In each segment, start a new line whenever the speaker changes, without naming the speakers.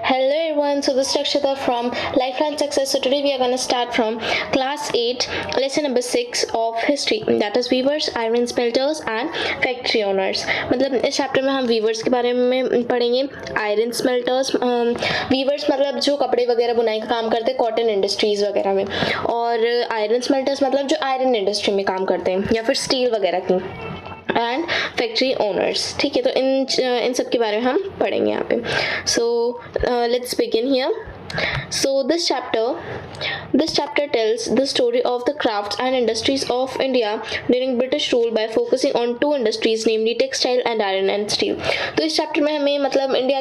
Hello everyone, so this is Rakshita from Lifeline Success. So today we are going to start from class 8, lesson number 6 of history, that is weavers, iron smelters and factory owners. मतलब इस chapter में हम viewers के बारे में पढ़ेंगे, iron smelters, viewers मतलब जो कपड़े वगैरह बुनाई का काम करते हैं कॉटन इंडस्ट्रीज वगैरह में, और आयरन स्मेल्टर्स मतलब जो आयरन इंडस्ट्री में काम करते हैं या फिर स्टील वगैरह की, एंड फैक्ट्री ओनर्स. ठीक है, तो इन सब के बारे में हम पढ़ेंगे यहाँ पे. So let's begin here. So this chapter tells the story of the crafts and industries of India during British rule by focusing on two industries, namely textile and iron and steel. तो इस chapter में हमें मतलब India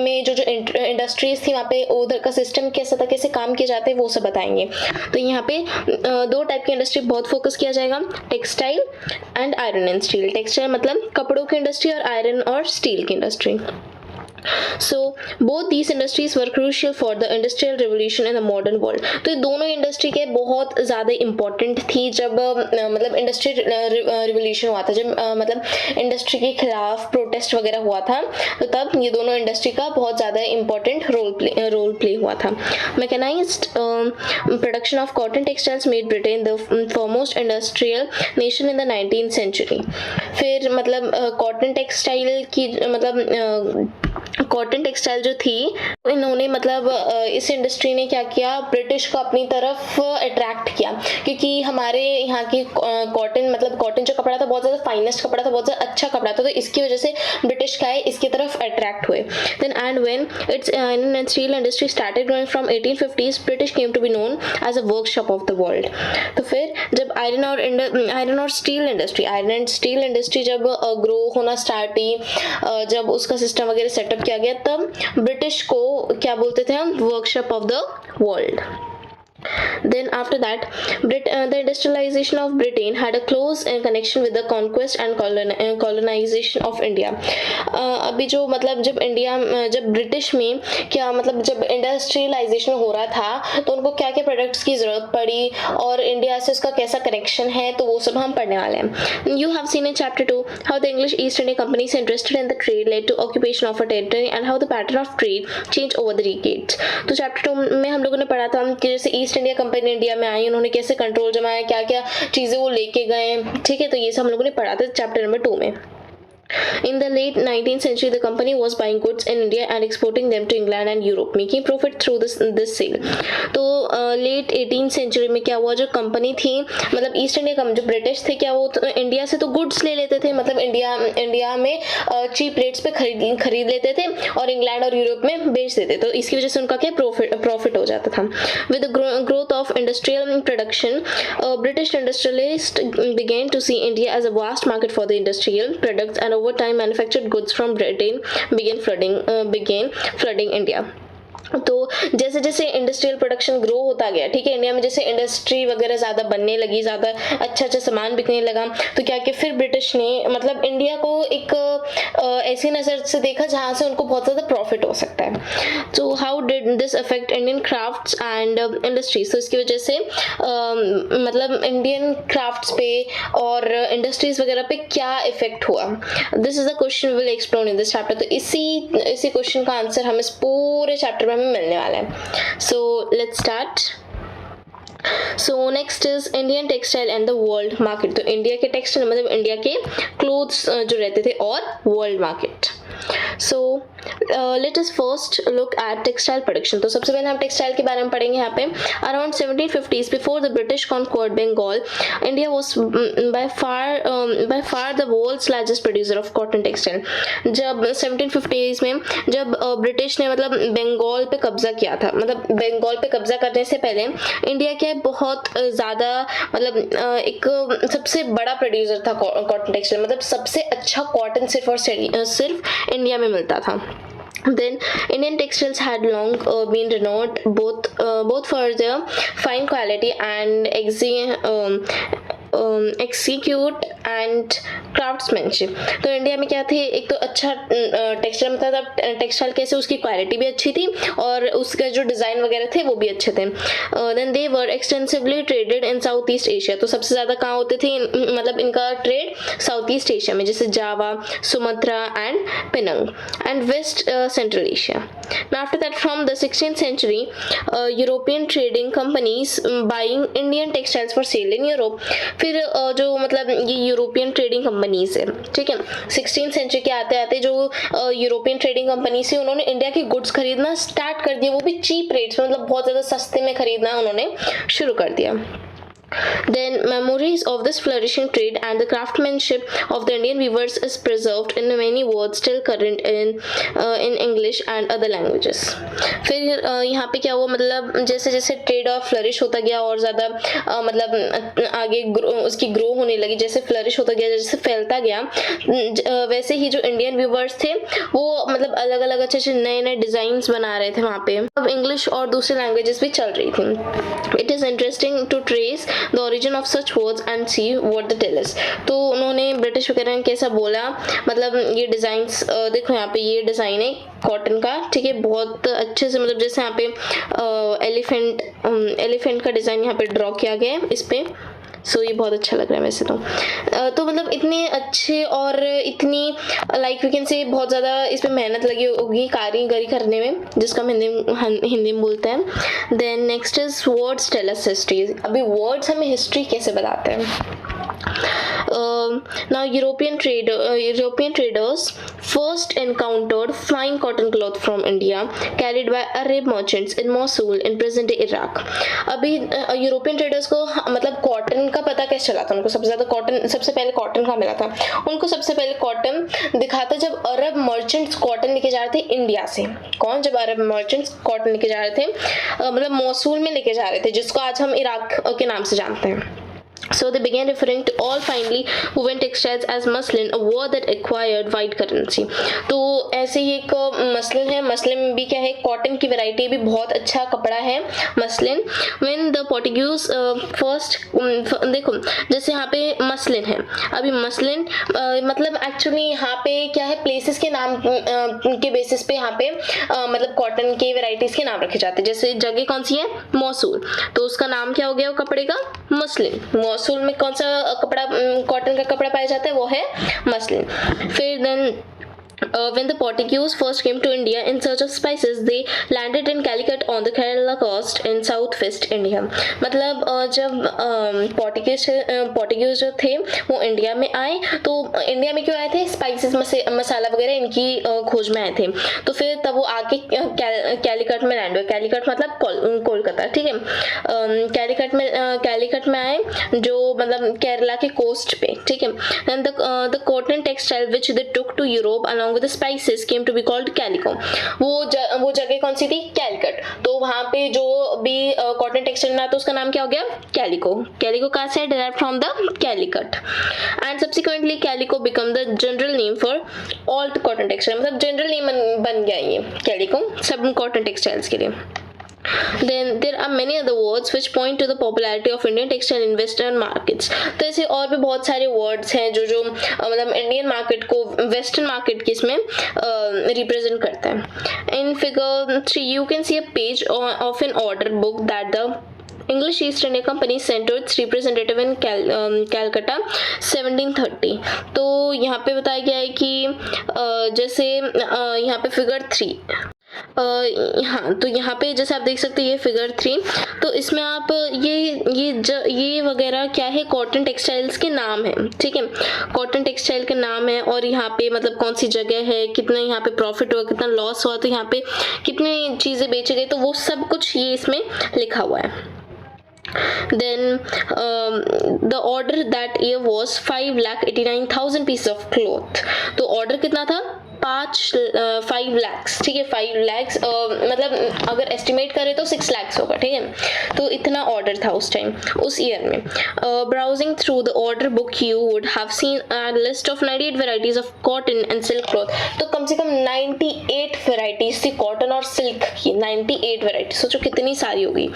में जो industries थी वहाँ पे उधर का सिस्टम कैसा था, कैसे काम किए जाते हैं, वो सब बताएंगे. तो यहाँ पे दो टाइप की इंडस्ट्री बहुत फोकस किया जाएगा, textile and iron and steel. Textile मतलब कपड़ों की इंडस्ट्री और आयरन और स्टील की industry. So both these industries were crucial for the industrial revolution in the modern world. तो ये दोनों इंडस्ट्री के बहुत ज़्यादा इम्पोर्टेंट थी जब मतलब इंडस्ट्रियल रिवोल्यूशन हुआ था, जब मतलब इंडस्ट्री के खिलाफ प्रोटेस्ट वगैरह हुआ था, तो तब ये दोनों इंडस्ट्री का बहुत ज़्यादा इम्पोर्टेंट रोल प्ले हुआ था. Mechanized production of cotton textiles made Britain the foremost industrial nation in the 19th century. फिर मतलब कॉटन टेक्सटाइल की मतलब कॉटन टेक्सटाइल जो थी, इन्होंने मतलब इस इंडस्ट्री ने क्या किया, ब्रिटिश को अपनी तरफ अट्रैक्ट किया, क्योंकि हमारे यहाँ की कॉटन मतलब कॉटन जो कपड़ा था बहुत ज़्यादा फाइनेस्ट कपड़ा था, बहुत ज़्यादा अच्छा कपड़ा था, तो इसकी वजह से ब्रिटिश क्या है इसकी तरफ अट्रैक्ट हुए. Then and when its iron and steel industry started growing from 1850s, British came to be known as a workshop of the world. तो फिर जब आयरन और स्टील इंडस्ट्री जब ग्रो होना स्टार्ट हुई, जब उसका सिस्टम वगैरह सेटअप किया गया, तब ब्रिटिश को क्या बोलते थे हम, workshop of the world. Then after that, the industrialization of Britain had a close connection with the conquest and colonization of India. अभी जो मतलब जब ब्रिटिश में क्या मतलब जब इंडस्ट्रियलाइजेशन हो रहा था, तो उनको क्या क्या प्रोडक्ट्स की ज़रूरत पड़ी और इंडिया से उसका कैसा कनेक्शन है, तो वो सब हम पढ़ने वाले हैं. You have seen in chapter 2 how the English East India Company interested in the trade led to occupation of a territory and how the pattern of trade changed over the decades. तो chapter 2 में हम लोगों ने पढ़ा था कि जैसे east India company India में आई, उन्होंने कैसे कंट्रोल जमाया, क्या क्या चीज़ें वो लेके गए. ठीक है, तो ये सब हम लोगों ने पढ़ा था चैप्टर नंबर 2 में. In the late 19th century, the company was buying goods in India and exporting them to England and Europe, making profit through this sale. तो लेट 18th सेंचुरी में क्या हुआ, जो कंपनी थी मतलब ईस्ट इंडिया जो British थे, क्या वो इंडिया से तो गुड्स ले लेते थे, मतलब इंडिया में चीप रेट्स पे खरीद लेते थे और इंग्लैंड और यूरोप में बेच देते, तो इसकी वजह से उनका क्या प्रॉफिट हो जाता था. With the growth of industrial production, British industrialist began to see India as a vast market for the industrial products, and over time manufactured goods from Britain began flooding India. तो जैसे जैसे industrial production grow होता गया, ठीक है, India में जैसे industry वगैरह ज़्यादा बनने लगी, ज़्यादा अच्छा सामान बिकने लगा, तो क्या कि फिर ब्रिटिश ने मतलब इंडिया को एक ऐसी नज़र से देखा जहाँ से उनको बहुत ज़्यादा प्रॉफिट हो सकता है. तो how did this affect Indian crafts and industries. तो इसकी वजह से मतलब इंडियन क्राफ्ट्स पे और इंडस्ट्रीज वगैरह पे क्या इफेक्ट हुआ. This is the question will explore in this chapter. तो इसी क्वेश्चन का आंसर हम इस पूरे चैप्टर में मिलने वाला है. So let's start. So next is Indian textile and the world market. तो इंडिया के टेक्सटाइल मतलब इंडिया के क्लोथ्स जो रहते थे और world market. So let us first look at textile production. तो सबसे पहले हम टेक्सटाइल के बारे में पढ़ेंगे यहाँ पे. Around 1750s, before the British conquered Bengal, India was by far the world's largest producer of cotton textile. जब 1750s में जब ब्रिटिश ने मतलब बंगाल पे कब्जा किया था, मतलब बंगाल पे कब्जा करने से पहले इंडिया क्या बहुत ज़्यादा मतलब एक सबसे बड़ा प्रोड्यूसर था कॉटन टेक्सटाइल, मतलब सबसे अच्छा कॉटन सिर्फ और सिर्फ इंडिया में मिलता था. Then Indian textiles had long been renowned both for their fine quality and execute and craftsmanship. तो इंडिया में क्या थे, एक तो अच्छा टेक्सटाइल, मतलब टेक्सटाइल कैसे उसकी क्वालिटी भी अच्छी थी और उसके जो डिज़ाइन वगैरह थे वो भी अच्छे थे। Then they were extensively traded in South East Asia. तो सबसे ज़्यादा कहाँ होते थे, मतलब इनका ट्रेड साउथ ईस्ट एशिया में, जैसे Java, Sumatra and Penang and West Central Asia. Now after that, from the 16th century, European trading companies buying Indian textiles for sale in Europe। फिर जो मतलब ये यूरोपियन ट्रेडिंग कंपनीज है, ठीक है, 16th century के आते आते जो यूरोपियन ट्रेडिंग कंपनीज थी उन्होंने इंडिया की गुड्स खरीदना स्टार्ट कर दिया, वो भी चीप रेट्स में, मतलब बहुत ज़्यादा सस्ते में खरीदना उन्होंने शुरू कर दिया। Then memories of this flourishing trade and the craftsmanship of the Indian weavers is preserved in many words still current in English and other languages। फिर यहाँ पे क्या हुआ, मतलब जैसे जैसे ट्रेड और फ्लरिश होता गया और ज़्यादा मतलब आगे उसकी ग्रो होने लगी, जैसे फ्लरिश होता गया, जैसे फैलता गया, वैसे ही जो इंडियन व्यूवर्स थे वो मतलब अलग अलग अच्छे अच्छे नए नए डिज़ाइंस बना रहे थे वहाँ पे। अब इंग्लिश और दूसरे लैंग्वेजेस भी चल रही थी। It is interesting to trace the origin of such words and see what they tell us. तो उन्होंने ब्रिटिश वगैरह ने कैसा बोला, मतलब ये डिज़ाइंस देखो यहाँ पे ये डिज़ाइन है कॉटन का, ठीक है, बहुत अच्छे से, मतलब जैसे यहाँ पे एलिफेंट का डिज़ाइन यहाँ पे ड्रॉ किया गया है इस पे। सो ये बहुत अच्छा लग रहा है वैसे तो मतलब इतने अच्छे और इतनी लाइक वी कैन से बहुत ज़्यादा इस पर मेहनत लगी होगी कारीगरी करने में, जिसका हम हिंदी में बोलते हैं। Then next is words tell us history. अभी वर्ड्स हमें हिस्ट्री कैसे बताते हैं। Now European traders first encountered fine cotton cloth from India carried by Arab merchants in Mosul in present day Iraq। अभी यूरोपियन ट्रेडर्स को मतलब cotton का पता कैसे चला था, उनको सबसे पहले कॉटन का मिला था। उनको सबसे पहले कॉटन दिखा था जब अरब मर्चेंट्स कॉटन लेके जा रहे थे इंडिया से। जब अरब मर्चेंट्स कॉटन लेके जा रहे थे, मतलब मोसूल में लेके जा रहे थे, जिसको आज हम इराक के नाम से जानते हैं। So they began referring to all finely woven textiles as muslin, a word that acquired wide currency। तो ऐसे ही एक मसलिन है, मसलिन में भी क्या है, कॉटन की वैरायटी भी बहुत अच्छा कपड़ा है muslin. When the Portuguese first देखो जैसे यहाँ पे मसलिन है, अभी मसलिन मतलब एक्चुअली यहाँ पे क्या है, प्लेसेस के नाम के बेसिस पे यहाँ पे मतलब कॉटन के वैरायटीज के नाम रखे जाते हैं। जैसे जगह कौन सी है, मोसूल, तो उसका नाम क्या हो गया कपड़े का, मसलिन। मोसूल में कौन सा कपड़ा, कॉटन का कपड़ा पाया जाता है, वो है मसलिन। फिर then when the Portuguese first came to India in search of spices, they landed in Calicut on the Kerala coast in southwest India। मतलब जब पोर्टुगीज जो थे वो इंडिया में आए, तो इंडिया में क्यों आए थे, स्पाइसेस मसाला वगैरह इनकी खोज में आए थे। तो फिर तब वो आके कैलिकट में लैंड हुए। कैलिकट मतलब कोलकाता, ठीक है। कैलिकट में आए जो मतलब केरला के कोस्ट पे, ठीक है। And the cotton textile which they took to Europe along with the spices came to be called Calico। वो जगह कौन सी थी, कैलकट। तो वहाँ पे जो भी कॉटन टेक्सटाइल बना था उसका नाम क्या हो गया, कैलिको। कैलिको कहाँ से derived from the Calicut and subsequently Calico become the general name for all the cotton textile। मतलब जनरल नेम बन गया ये कैलिको सब कॉटन टेक्सटाइल्स के लिए। Then there are many other words which point to the popularity of Indian textile in Western markets। तो ऐसे और भी बहुत सारे words हैं जो मतलब इंडियन मार्केट को वेस्टर्न मार्केट के इसमें रिप्रेजेंट करता है। In figure 3 you can see a page of an order book that the English East India Company sent to its representative in Calcutta 1730। तो यहाँ पे बताया गया है कि जैसे यहाँ पे फिगर 3 हाँ, तो यहाँ पे जैसे आप देख सकते हैं ये फिगर 3, तो इसमें आप ये वगैरह क्या है, कॉटन टेक्सटाइल्स के नाम है, ठीक है, कॉटन टेक्सटाइल के नाम है। और यहाँ पे मतलब कौन सी जगह है, कितना यहाँ पे प्रॉफिट हुआ, कितना लॉस हुआ, तो यहाँ पे कितनी चीज़ें बेचे गए, तो वो सब कुछ ये इसमें लिखा हुआ है। Then the order that year was 5,89,000 pieces of cloth। तो ऑर्डर कितना था, 5 lakhs, ठीक है, 5 lakhs मतलब अगर एस्टिमेट करें तो 6 lakhs होगा, ठीक है। तो इतना ऑर्डर था उस टाइम, उस ईयर में। Browsing through the order book you would have seen a list of 98 varieties of cotton and silk cloth. तो कम से कम 98 वेराइटीज थी कॉटन और सिल्क की, थी 98 वैरायटी, सोचो कितनी सारी होगी।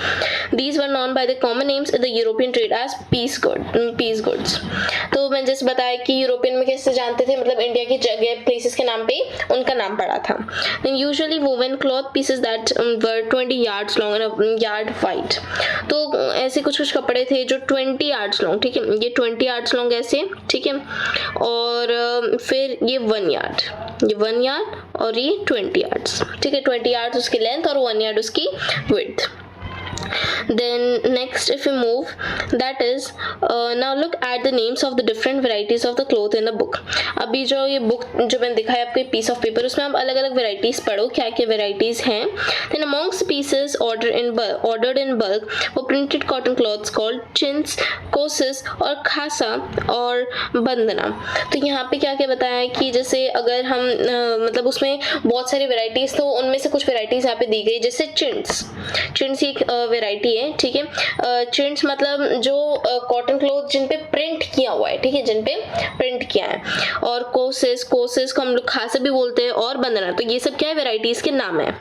These were known by the common names in the European trade as piece goods. तो मैं जैसे बताया कि यूरोपियन में कैसे जानते थे, मतलब इंडिया की जगह प्लेसेस के नाम पे उनका नाम पड़ा था। Usually woven cloth pieces that were 20 yards long and yard wide. तो ऐसे कुछ कुछ कपड़े थे जो 20 yards लॉन्ग, ठीक है, ये 20 yards लॉन्ग ऐसे, ठीक है, और फिर ये 1 yard, ये 1 yard और ये 20 yards, ठीक है, 20 yards उसकी लेंथ और 1 yard उसकी width। Then next if we move, that is now look at the names of the different varieties of the cloth in the book। अभी जो ये बुक जो मैंने दिखाया आपको पीस ऑफ पेपर, उसमें आप अलग अलग वेराइटीज पढ़ो, क्या क्या वेराइटीज हैं। Then amongst pieces ordered in bulk वो printed cotton cloths called chintz, कोसिस और खासा और बंदना। तो यहाँ पे क्या क्या बताया है कि जैसे अगर हम मतलब उसमें बहुत सारी वेराइटीज, तो उनमें से कुछ वेराइटीज यहाँ पे दी गई, जैसे चिंट्स एक वेराइटी है, ठीक है। चिंट्स मतलब जो कॉटन क्लॉथ जिन पे प्रिंट किया हुआ है, ठीक है, जिन पे प्रिंट किया है। और कोसिस को हम लोग खासा भी बोलते हैं, और बंदना। तो ये सब क्या है, वेराइटीज के नाम है।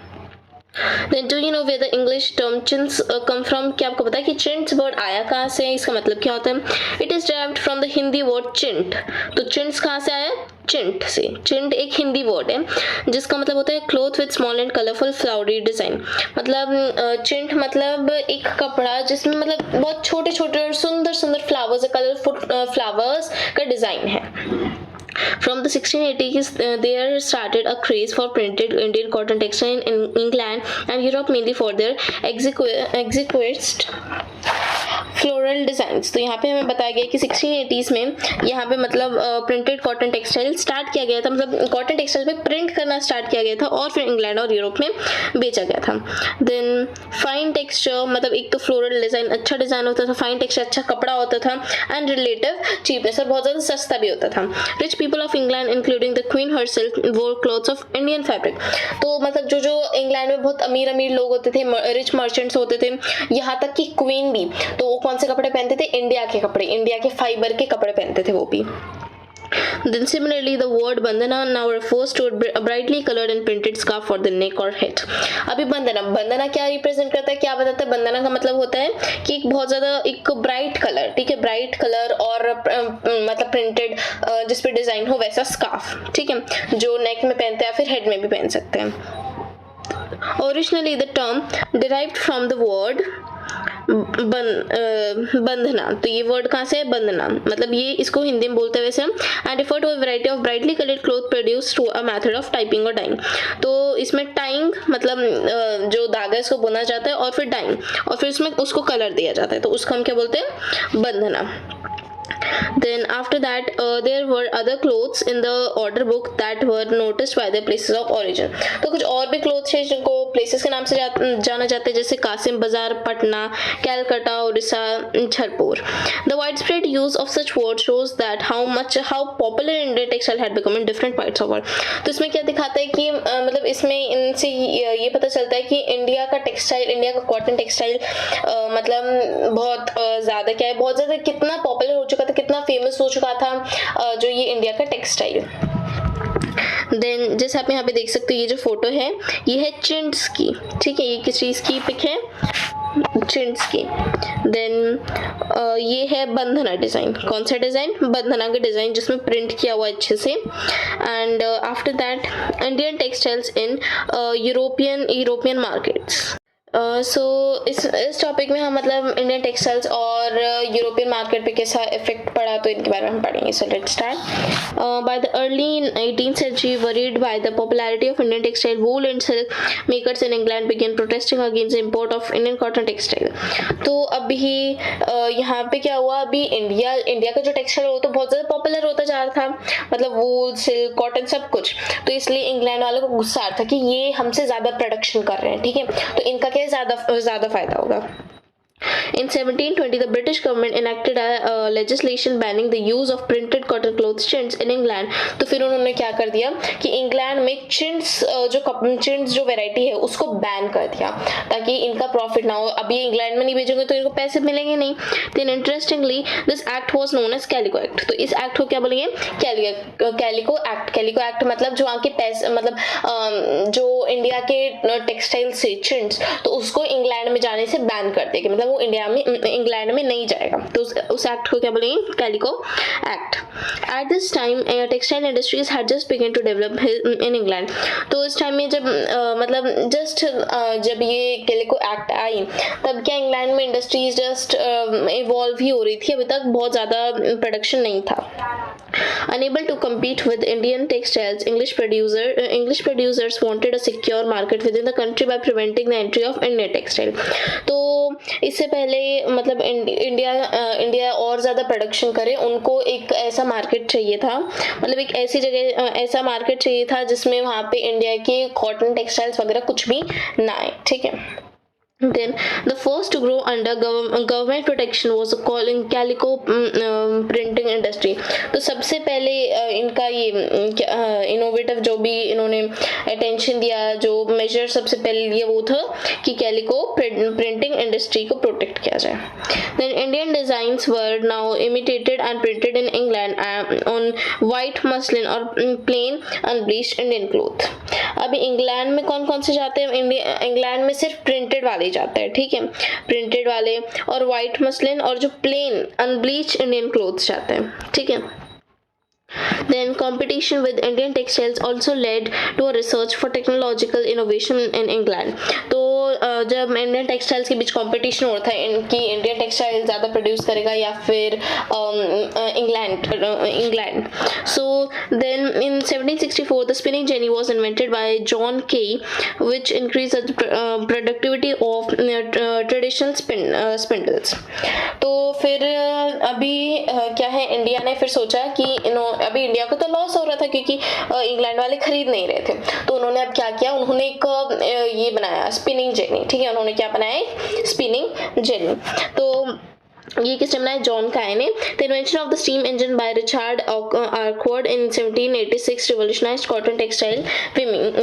Then do you know where the English term chintz come from? क्या आपको पता है कि chintz word आया कहाँ से, इसका मतलब क्या होता है? It is derived from the Hindi word chint। तो chintz कहाँ से आया? चिंट से। चिंट एक हिंदी वर्ड है जिसका मतलब होता है cloth with small and colourful flowery design. मतलब चिंट मतलब एक कपड़ा जिसमें मतलब बहुत छोटे छोटे और सुंदर सुंदर फ्लावर्स, कलरफुल फ्लावर्स का डिजाइन है। From the 1680s, there started a craze for printed Indian cotton textile in England and Europe, mainly for their exquisite floral designs. तो यहाँ पे हमें बताया गया कि 1680s में यहाँ पे मतलब प्रिंटेड कॉटन टेक्सटाइल स्टार्ट किया गया था, मतलब कॉटन टेक्सटाइल पे प्रिंट करना स्टार्ट किया गया था और फिर इंग्लैंड और यूरोप में बेचा गया था। देन फाइन टेक्सचर, मतलब एक तो फ्लोरल डिजाइन, अच्छा डिजाइन होता था, फाइन टेक्सचर, अच्छा कपड़ा होता था, एंड रिलेटिव चीपनेस, और बहुत ज़्यादा सस्ता भी होता था। Rich people of England including the queen herself वोर क्लॉथ्स ऑफ इंडियन फैब्रिक। तो मतलब जो जो इंग्लैंड में बहुत अमीर अमीर लोग होते थे, रिच मर्चेंट्स होते थे, यहाँ तक कि क्वीन भी, तो वो कौन से कपड़े पहनते थे? इंडिया के कपड़े, इंडिया के फाइबर के कपड़े पहनते थे वो भी। Then similarly the word bandana now refers to a brightly colored and printed scarf for the neck or head। अभी बंदना क्या रिप्रेजेंट करता है, क्या बताता है? बंदना का मतलब होता है कि एक बहुत ज्यादा एक ब्राइट कलर, ठीक है, ब्राइट कलर और मतलब प्रिंटेड जिस पे डिजाइन हो वैसा स्कार्फ, ठीक है, जो नेक में पहनते हैं या फिर हेड में भी पहन सकते हैं। Originally the term derived from the word बंधना। तो ये वर्ड कहाँ से है? बंधना, मतलब ये इसको हिंदी में बोलते हैं वैसे हम। And refer to a variety of brightly coloured cloth produce through a method of typing और डाइंग। तो इसमें टाइंग मतलब जो धागा इसको बुना जाता है और फिर डाइंग, और फिर उसमें उसको कलर दिया जाता है, तो उसको हम क्या बोलते हैं? बंधना। Then after that there were other clothes in the order book that were noticed by their places of origin। तो कुछ और भी क्लोथ्स हैं जिनको प्लेसेस के नाम से जाना जाता है, जैसे कासिम बाजार, Patna, Calcutta, Orissa, झरपुर। The widespread use of such words shows that how popular Indian textile had become in different parts of world। तो इसमें क्या दिखाता है कि मतलब इसमें इनसे ये पता चलता है कि इंडिया का टेक्सटाइल, इंडिया का कॉटन टेक्सटाइल मतलब बहुत ज़्यादा क्या है, बहुत ज़्यादा कितना पॉपुलर हो चुका था, कितना फेमस हो चुका था जो ये इंडिया का टेक्सटाइल। देन जैसे आप यहाँ पे देख सकते हो, ये जो फोटो है ये है चिंट्स की, ठीक है, ये किस चीज़ की पिक है? चिंट्स की। देन ये है बंधना डिज़ाइन। कौन सा डिज़ाइन? बंधना का डिज़ाइन जिसमें प्रिंट किया हुआ अच्छे से। And after that Indian textiles in European markets. So इस टॉपिक में हम मतलब इंडियन टेक्सटाइल्स और यूरोपियन मार्केट पे कैसा इफेक्ट पड़ा, तो इनके बारे में हम पढ़ेंगे। So let's start. By the early 18th century, worried by the popularity of Indian textile, wool and silk makers in England began protesting against the import of Indian cotton textile। तो अभी यहाँ पे क्या हुआ, अभी इंडिया का जो textile वो तो बहुत ज़्यादा पॉपुलर होता जा रहा था, मतलब वूल, सिल्क, कॉटन सब कुछ। तो इसलिए इंग्लैंड वालों को गुस्सा आ रहा था कि ये हमसे ज़्यादा प्रोडक्शन कर रहे हैं, ठीक है, तो इनका क्या ज़्यादा फायदा होगा। In 1720, the British government enacted a legislation banning the use of printed cotton clothes chintz in England। तो फिर उन्होंने क्या कर दिया कि इंग्लैंड में चिंट्स जो वैरायटी है उसको बैन कर दिया ताकि इनका प्रॉफिट ना हो। अभी इंग्लैंड में नहीं बेचेंगे तो इनको पैसे मिलेंगे नहीं। Then interestingly, this act was known as Calico Act। तो इस एक्ट को क्या बोलेंगे? Calico act. कैलिको एक्ट मतलब जो आके पैसे मतलब जो इंडिया के टेक्सटाइल सेचेंट्स, तो उसको इंग्लैंड में जाने से बैन कर देगी, मतलब वो इंग्लैंड में नहीं जाएगा। तो उस एक्ट को क्या बोलेंगे? Calico act. At this time textile industries had just begun to develop in England. तो इस टाइम में जब मतलब जस्ट जब ये कैलिको एक्ट आई, तब क्या इंग्लैंड में इंडस्ट्रीज जस्ट इवॉल्व ही हो रही थी, अभी तक बहुत ज़्यादा प्रोडक्शन नहीं था। Unable to compete with Indian textiles, English producers wanted a secure market within the country by preventing the entry of Indian textile. तो इससे पहले मतलब इंडिया और ज़्यादा प्रोडक्शन करे, उनको एक ऐसा मार्केट चाहिए था, मतलब एक ऐसी जगह ऐसा मार्केट चाहिए था जिसमें वहाँ पे इंडिया के कॉटन टेक्सटाइल्स वगैरह कुछ भी ना आए, ठीक है। Then the first to grow under government protection was the calico printing industry. तो सबसे पहले इनका ये इनोवेटिव जो भी इन्होंने अटेंशन दिया, जो मेजर सबसे पहले लिया वो था कि कैलिको प्रिंटिंग इंडस्ट्री को प्रोटेक्ट किया जाए। Then Indian designs were now imitated and printed in England on white muslin or plain unbleached Indian cloth. अभी इंग्लैंड में कौन कौन से जाते हैं? इंग्लैंड में सिर्फ प्रिंटेड वाले जाते हैं, ठीक है, प्रिंटेड वाले, और वाइट मसलिन और जो प्लेन अनब्लीच इंडियन क्लोथ्स जाते हैं, ठीक है। Then competition with Indian textiles also led to a research for technological innovation in England. तो जब इंडियन टेक्सटाइल्स के बीच कंपटीशन हो रहा था इनकी इंडियन टेक्सटाइल ज़्यादा प्रोड्यूस करेगा या फिर England. So then in 1764 the spinning jenny was invented by John Kay, which increase the productivity of traditional spindles. तो फिर अभी क्या है, इंडिया ने फिर सोचा कि अभी इंडिया को तो लॉस हो रहा था क्योंकि इंग्लैंड वाले खरीद नहीं रहे थे, तो उन्होंने अब क्या किया, उन्होंने एक ये बनाया स्पिनिंग जेनी, ठीक है, उन्होंने क्या बनाया? Spinning jenny. तो ये किसने बनाया? जॉन काय ने। The invention of the steam engine by Richard Arkwright in 1786 revolutionised cotton textile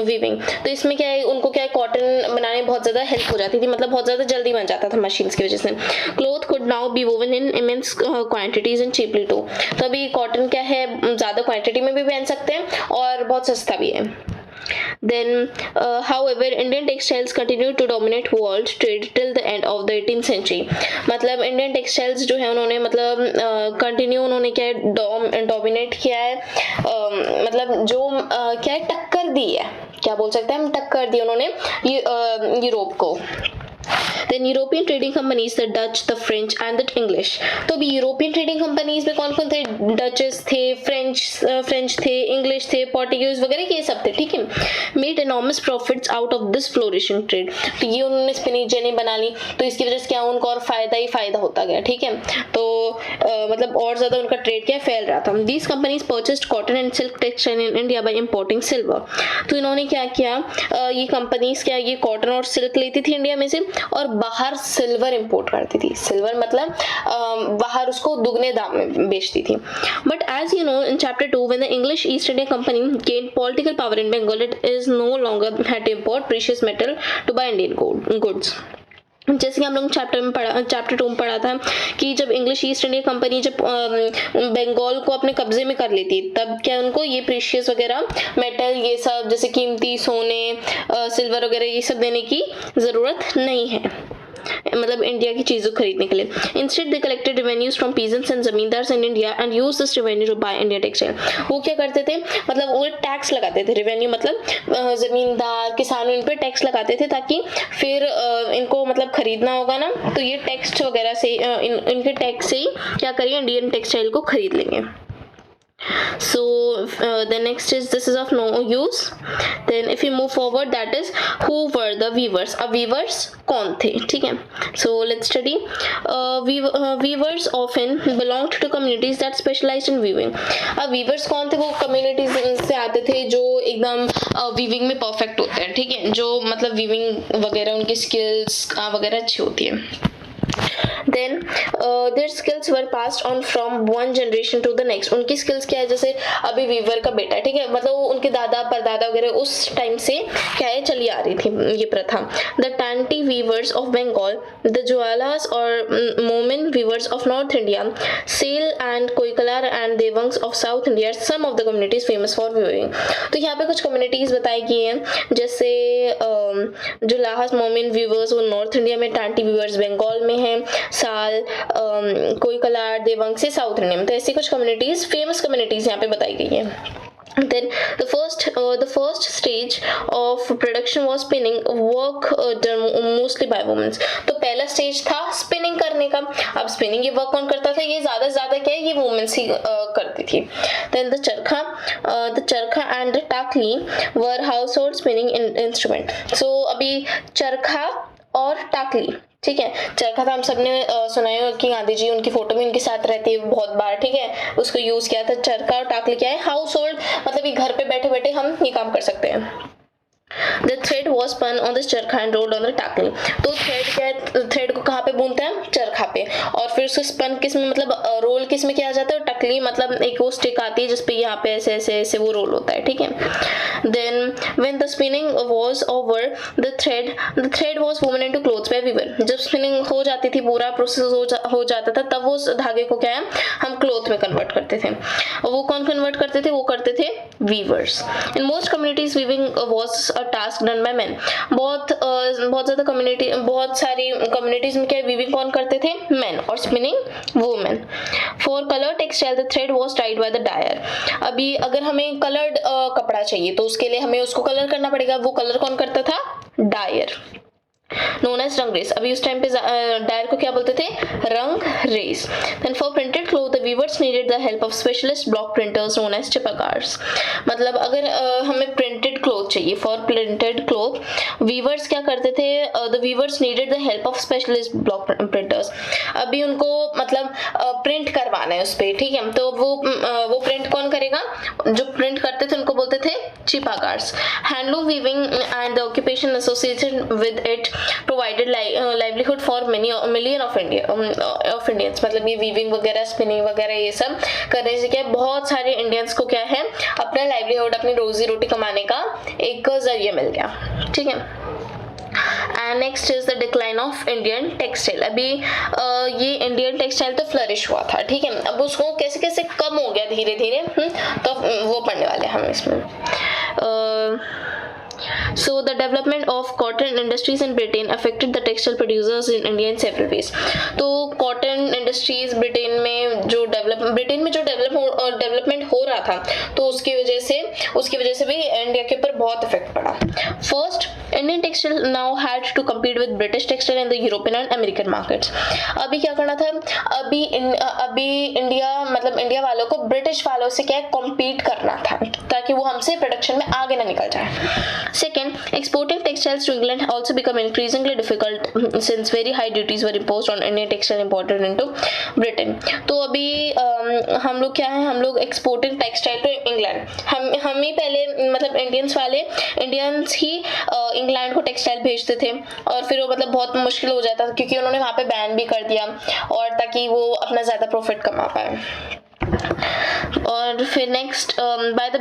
weaving. तो इसमें क्या है, उनको क्या है, कॉटन बनाने में बहुत ज़्यादा हेल्प हो जाती थी, मतलब बहुत ज़्यादा जल्दी बन जाता था मशीन्स की वजह से। Cloth could now be woven in immense quantities and cheaply too. तो अभी कॉटन क्या है, ज़्यादा क्वांटिटी में भी पहन सकते हैं और बहुत सस्ता भी है। Then, however, Indian textiles continued to dominate world trade till the end of the 18th century. मतलब इंडियन टेक्सटाइल्स जो है उन्होंने मतलब कंटिन्यू उन्होंने क्या है, डोमिनेट किया है, मतलब जो क्या है, टक्कर दी है, क्या बोल सकते हैं हम, टक्कर दी उन्होंने यूरोप को। Then European trading companies, the Dutch, the French and the English. तो अभी यूरोपियन ट्रेडिंग कंपनीज में कौन कौन थे? डचेस थे, फ्रेंच थे, इंग्लिश थे, पोर्टुगीज वगैरह, ये सब थे, ठीक है। Made enormous profits out of this flourishing trade. तो ये उन्होंने स्पिनिंग जेनी बना ली, तो इसकी वजह से क्या उनको और फायदा ही फायदा होता गया, ठीक है। तो मतलब और ज्यादा उनका ट्रेड क्या फैल रहा था। These companies purchased cotton and silk textile in India by importing silver. तो इन्होंने क्या किया, ये कंपनीज क्या ये कॉटन और सिल्क लेती थी इंडिया में से और बाहर सिल्वर इंपोर्ट करती थी। सिल्वर मतलब बाहर उसको दुगने दाम में बेचती थी। But as you know in chapter 2 when the English East India Company gain political power in Bengal, it is no longer had to import precious metal to buy Indian goods. जैसे कि हम लोग चैप्टर 2 में पढ़ा था कि जब इंग्लिश ईस्ट इंडिया कंपनी जब बंगाल को अपने कब्जे में कर लेती, तब क्या उनको ये प्रीशियस वगैरह मेटल, ये सब जैसे कीमती सोने, सिल्वर वगैरह, ये सब देने की ज़रूरत नहीं है, मतलब इंडिया की चीज़ों खरीदने के लिए। Instead they collected revenues from peasants and zamindars in India and use this revenue to buy India textile. वो क्या करते थे, मतलब वो टैक्स लगाते थे, रेवेन्यू मतलब जमींदार किसानों इन पे टैक्स लगाते थे, ताकि फिर इनको मतलब खरीदना होगा ना, तो ये टैक्स वगैरह से इनके टैक्स से ही क्या करिए, इंडियन टेक्सटाइल को खरीद लेंगे। So the next is this is of no use. Then if we move forward, that is who were the weavers. अब weavers कौन थे, ठीक है। So let's study. Weavers often belonged to communities that specialized in weaving. अब weavers कौन थे? वो communities से आते थे जो एकदम weaving में perfect होते हैं, ठीक है, जो मतलब weaving वगैरह उनकी skills वगैरह अच्छी होती है। Then their skills were passed on from one generation to the next. उनकी skills क्या है, जैसे अभी वीवर का बेटा है, ठीक है, मतलब उनके दादा परदादा वगैरह उस टाइम से क्या है चली आ रही थी ये प्रथा। The tanti weavers of Bengal, the Jwalas or Momin weavers of North India, Sale and Koikalar and Devangs of South India are some of the communities famous for weaving. तो यहाँ पे कुछ communities बताई गई हैं, जैसे जुलाहास मोमिन वीवर्स वो नॉर्थ इंडिया में, टांटी वीवर्स बंगाल में हैं, साल कोईकलार देवांग से साउथ इंडिया में. तो ऐसी कुछ कम्युनिटीज, फेमस कम्युनिटीज यहाँ पे बताई गई है. Then the first stage of production was spinning, work done mostly by women. तो पहला स्टेज था स्पिनिंग करने का. अब स्पिनिंग ये वर्क कौन करता था? ये ज्यादा से ज्यादा क्या है, ये वुमेन्स ही करती थी. Then the चरखा and the टाकली were household spinning instrument. So अभी चरखा और टाकली, ठीक है. चरखा था हम सबने सुना है कि गांधी जी उनकी फोटो में उनके साथ रहते हैं बहुत बार, ठीक है, उसको यूज किया था. चरखा और टाकली क्या है? हाउस होल्ड, मतलब ये घर पे बैठे बैठे हम ये काम कर सकते हैं. The thread was spun on the चरखा and rolled on the टाकली. तो थ्रेड क्या है? थ्रेड को कहाँ पे बुनते हैं? चरखा पे. और फिर उसको स्पन किस में, मतलब रोल किस में किया जाता है? टकली, मतलब एक वो स्टिक आती है जिसपे यहाँ पे ऐसे ऐसे ऐसे वो रोल होता है, ठीक है. Then when the spinning was over, the thread was woven into clothes by weaver. जब स्पिनिंग हो जाती थी, पूरा प्रोसेस हो जाता था, तब वो धागे को क्या है, हम क्लोथ में कन्वर्ट करते थे. और वो कौन कन्वर्ट करते थे? वो करते थे viewers. In most communities weaving was a task done by men. बहुत ज्यादा कम्युनिटी, बहुत सारी कम्युनिटीज में क्या वीविंग कौन करते थे? मेन. और spinning women. For colour textile the thread was tied by the dyer. अभी अगर हमें कलर्ड कपड़ा चाहिए तो उसके लिए हमें उसको कलर करना पड़ेगा. वो कलर कौन करता था? डायर. known as रंग रेस. अभी उस टाइम पे डायर को क्या बोलते थे? रंग race. Then for printed cloth the weavers needed the help of specialist block printers known as चिपकार्स. मतलब अगर हमें प्रिंटेड क्लोथ चाहिए, फॉर प्रिंटेड क्लोथ वीवर्स क्या करते थे? the weavers needed the help of specialist block printers. अभी उनको मतलब प्रिंट करवाना है उस पे, ठीक है, तो वो प्रिंट कौन करेगा? जो प्रिंट करते थे उनको बोलते थे चिपकार्स. Handloom weaving and the occupation associated with it provided livelihood for million of Indians. मतलब ये वीविंग वगैरह, स्पिनिंग वगैरह ये सब करने से क्या बहुत सारे इंडियंस को क्या है, अपना लाइवलीहुड, अपनी रोजी रोटी कमाने का एक जरिया मिल गया, ठीक है. And next is the decline of Indian textile. अभी ये इंडियन टेक्सटाइल तो फ्लरिश हुआ था, ठीक है. अब उसको कैसे कैसे कम हो गया धीरे धीरे, तो वो पढ़ने वाले हम इसमें. So the development of cotton industries in Britain affected the textile producers in India in several ways. तो cotton industries ब्रिटेन में जो डेवलपमेंट हो रहा था, तो उसकी वजह से भी इंडिया के ऊपर बहुत इफेक्ट पड़ा. First, Indian textile now had to compete with British textile in the European and American markets. अभी क्या करना था? अभी इंडिया, मतलब इंडिया वालों को ब्रिटिश वालों से क्या कॉम्पीट करना था, ताकि वो हमसे प्रोडक्शन में आगे ना निकल जाए. Second, exporting textiles to England also become increasingly difficult since very high duties were imposed on Indian textile imported into Britain. तो अभी हम लोग क्या है, हम लोग एक्सपोर्टिंग टेक्सटाइल टू इंग्लैंड, हम ही पहले, मतलब इंडियंस ही इंग्लैंड को टेक्सटाइल भेजते थे, और फिर वो मतलब बहुत मुश्किल हो जाता था क्योंकि उन्होंने वहाँ पे बैन भी कर दिया, और ताकि वो अपना ज़्यादा प्रॉफिट कमा पाए. और फिर next, by the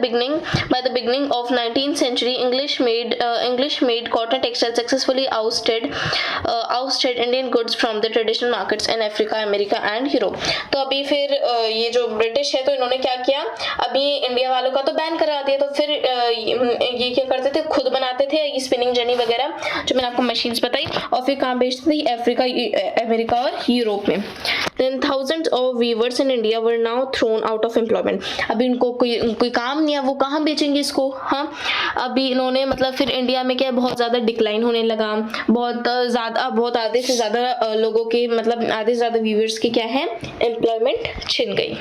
beginning of 19th century English made cotton textiles successfully ousted Indian goods from the traditional markets in Africa, America and Europe. तो अभी फिर ये जो ब्रिटिश है, तो इन्होंने क्या किया, अभी इंडिया वालों का तो बैन करा दिया, तो फिर ये क्या करते थे, खुद बनाते थे ये स्पिनिंग जर्नी वगैरह जो मैंने आपको मशीन्स बताई, और फिर कहाँ बेचते थे? अफ्रीका, अमेरिका और यूरोप में. Then thousands of weavers in India were now thrown out of employment. अभी उनको कोई काम नहीं है, वो कहाँ बेचेंगे इसको? हाँ, अभी इन्होंने मतलब फिर इंडिया में क्या बहुत ज़्यादा डिक्लाइन होने लगा, बहुत आधे से ज़्यादा लोगों के, मतलब आधे से ज़्यादा वीवर्स की क्या है, एम्प्लॉयमेंट छिन गई.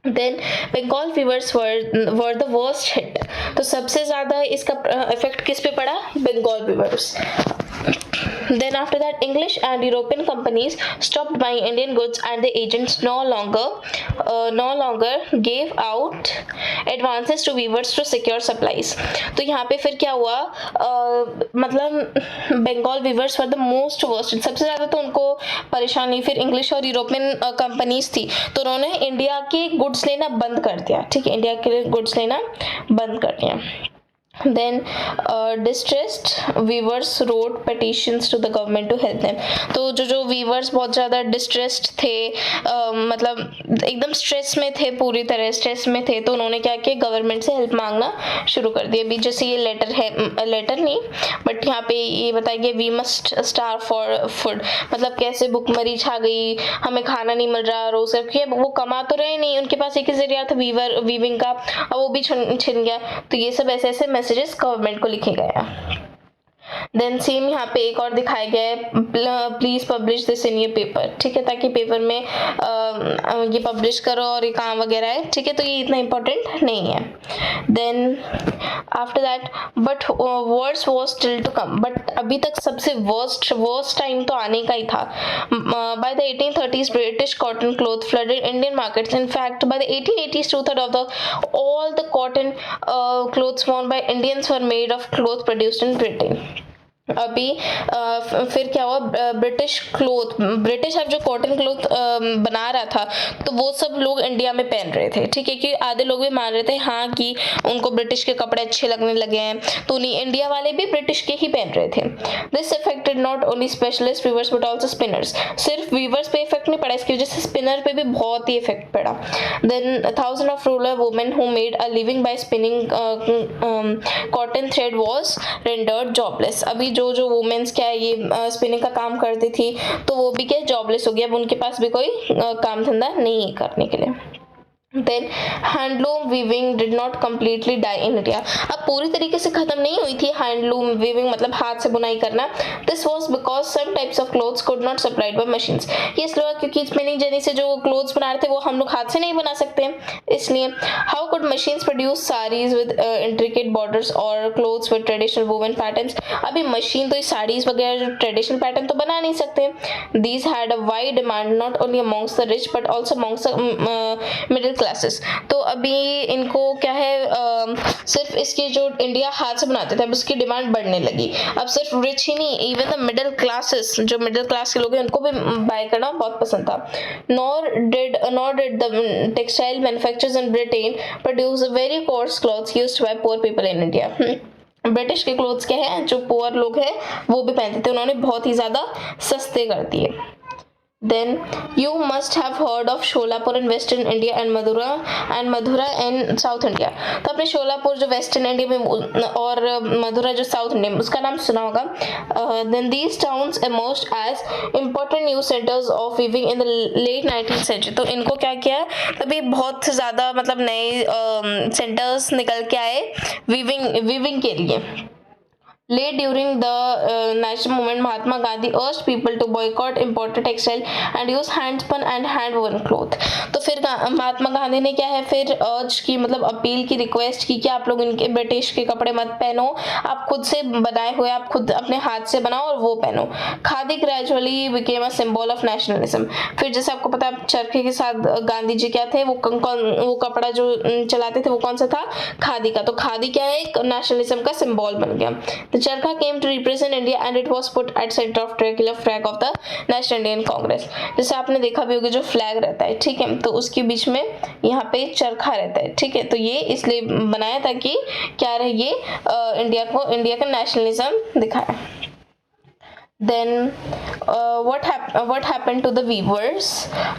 Then Bengal weavers were the worst hit. तो सबसे ज़्यादा इसका इफेक्ट किस पे पड़ा? Bengal weavers. Then after that, English and European companies stopped buying Indian goods, and the agents no longer gave out advances to weavers to secure supplies. तो यहाँ पे फिर क्या हुआ, मतलब Bengal weavers were the most worst. सबसे ज़्यादा तो उनको परेशानी फिर इंग्लिश और यूरोपियन कंपनीज थी, तो उन्होंने इंडिया के गुड्स लेना बंद कर दिया, ठीक है, इंडिया के गुड्स लेना बंद कर दिया. Then distressed weavers wrote petitions to the government to help them. तो जो weavers बहुत ज़्यादा distressed थे, मतलब एकदम स्ट्रेस में थे, पूरी तरह स्ट्रेस में थे, तो उन्होंने क्या किया, गवर्नमेंट से हेल्प मांगना शुरू कर दिया. अभी जैसे ये लेटर है, लेटर नहीं बट यहाँ पे ये बताया गया we must starve for food, मतलब कैसे भुखमरी छा गई, हमें खाना नहीं मिल रहा रोज, वो कमा तो रहे नहीं, उनके पास एक ही जरिया था वीविंग का, अब वो भी छिन गया. तो ये सब ऐसे ऐसे मैसेजेस गवर्नमेंट को लिखे गए हैं. देन सेम यहाँ पे एक और दिखाया गया है, please publish this in your paper. ठीक है, ताकि पेपर में ये पब्लिश करो और ये काम वगैरह है. ठीक है, तो ये इतना इम्पोर्टेंट नहीं है. Then after that but words was still to come, but अभी तक सबसे वर्स्ट टाइम तो आने का ही था. By the 1830s British cotton cloth flooded Indian markets. In fact by the 1880s 2/3 of the all the cotton clothes worn by Indians were made of cloth produced in Britain. अभी फिर क्या हुआ, British अब जो cotton cloth बना रहा था तो वो सब लोग इंडिया में पहन रहे थे. ठीक है, क्योंकि आधे लोग भी मान रहे थे हाँ कि उनको ब्रिटिश के कपड़े अच्छे लगने लगे हैं, तो उन्हीं इंडिया वाले भी ब्रिटिश के ही पहन रहे थे. This affected not only specialist weavers but also spinners. सिर्फ वीवर्स पे इफेक्ट नहीं पड़ा, इसकी वजह से स्पिनर पे भी बहुत ही इफेक्ट पड़ा. Then 1000 of rural women who made a living by spinning cotton thread was rendered jobless. अभी जो वुमेन्स क्या है ये स्पिनिंग का काम करती थी तो वो भी क्या जॉबलेस हो गया, अब उनके पास भी कोई काम धंधा नहीं है करने के लिए. Then handloom weaving did not completely die in India. अब पूरी तरीके से खत्म नहीं हुई थी हैंडलूम वीविंग, मतलब हाथ से बुनाई करना. This was because some types of clothes could not supplied by machines. ये इसलिए क्योंकि स्पिनिंग जेनी से जो क्लोथ्स बना रहे थे वो हम लोग हाथ से नहीं बना सकते, इसलिए. How could machines produce saris with intricate borders और clothes with traditional women patterns. अभी मशीन तो साड़ीज वगैरह जो ट्रेडिशनल पैटर्न तो बना नहीं सकते. These had a wide demand not only amongst the rich but also amongst middle classes. तो अभी इनको क्या है, सिर्फ इसकी जो इंडिया हाथ से बनाते थे अब उसकी डिमांड बढ़ने लगी. अब सिर्फ रिच ही नहीं, इवन द मिडिल क्लासेस, जो मिडिल क्लास के लोग हैं उनको भी बाय करना बहुत पसंद था. Nor did the textile manufacturers in Britain produce very course clothes used by poor people in India. British के क्लोथ्स क्या है जो पुअर लोग हैं वो भी पहनते थे, उन्होंने बहुत ही ज्यादा सस्ते कर दिए. Then you must have heard of Solapur in western India and Mathura in south India. तो आपने शोलापुर जो वेस्टर्न इंडिया में और मधुरा जो साउथ इंडिया में उसका नाम सुना होगा. Then these towns emerged as important new centers of weaving in the late 19th century. तो इनको क्या किया, तभी बहुत ज़्यादा मतलब नए सेंटर्स निकल के आए वीविंग के लिए. Late during the national movement, Mahatma Gandhi urged people to boycott imported textile and use handspun and hand-woven cloth. तो फिर महात्मा गांधी ने क्या है फिर अर्ज की, मतलब अपील की, रिक्वेस्ट की कि आप लोग इनके ब्रिटिश के कपड़े मत पहनो, आप खुद से बनाए हुए, आप खुद अपने हाथ से बनाओ और वो पहनो. Khadi gradually became a symbol of nationalism. फिर जैसे आपको पता है चरखे के साथ गांधी जी क्या थे, वो कपड़ा जो चलाते थे वो कौन सा था, खादी का. तो खादी क्या है, एक नेशनलिज्म का सिंबल बन गया. The charkha came to represent India and it was put at center of tricolor flag of the National Indian Congress. जैसे आपने देखा भी होगा जो फ्लैग रहता है, ठीक है, तो उसके बीच में यहाँ पे चरखा रहता है. ठीक है, तो ये इसलिए बनाया था कि क्या रहे, ये इंडिया का नेशनलिज्म दिखाया. Then what happened to the weavers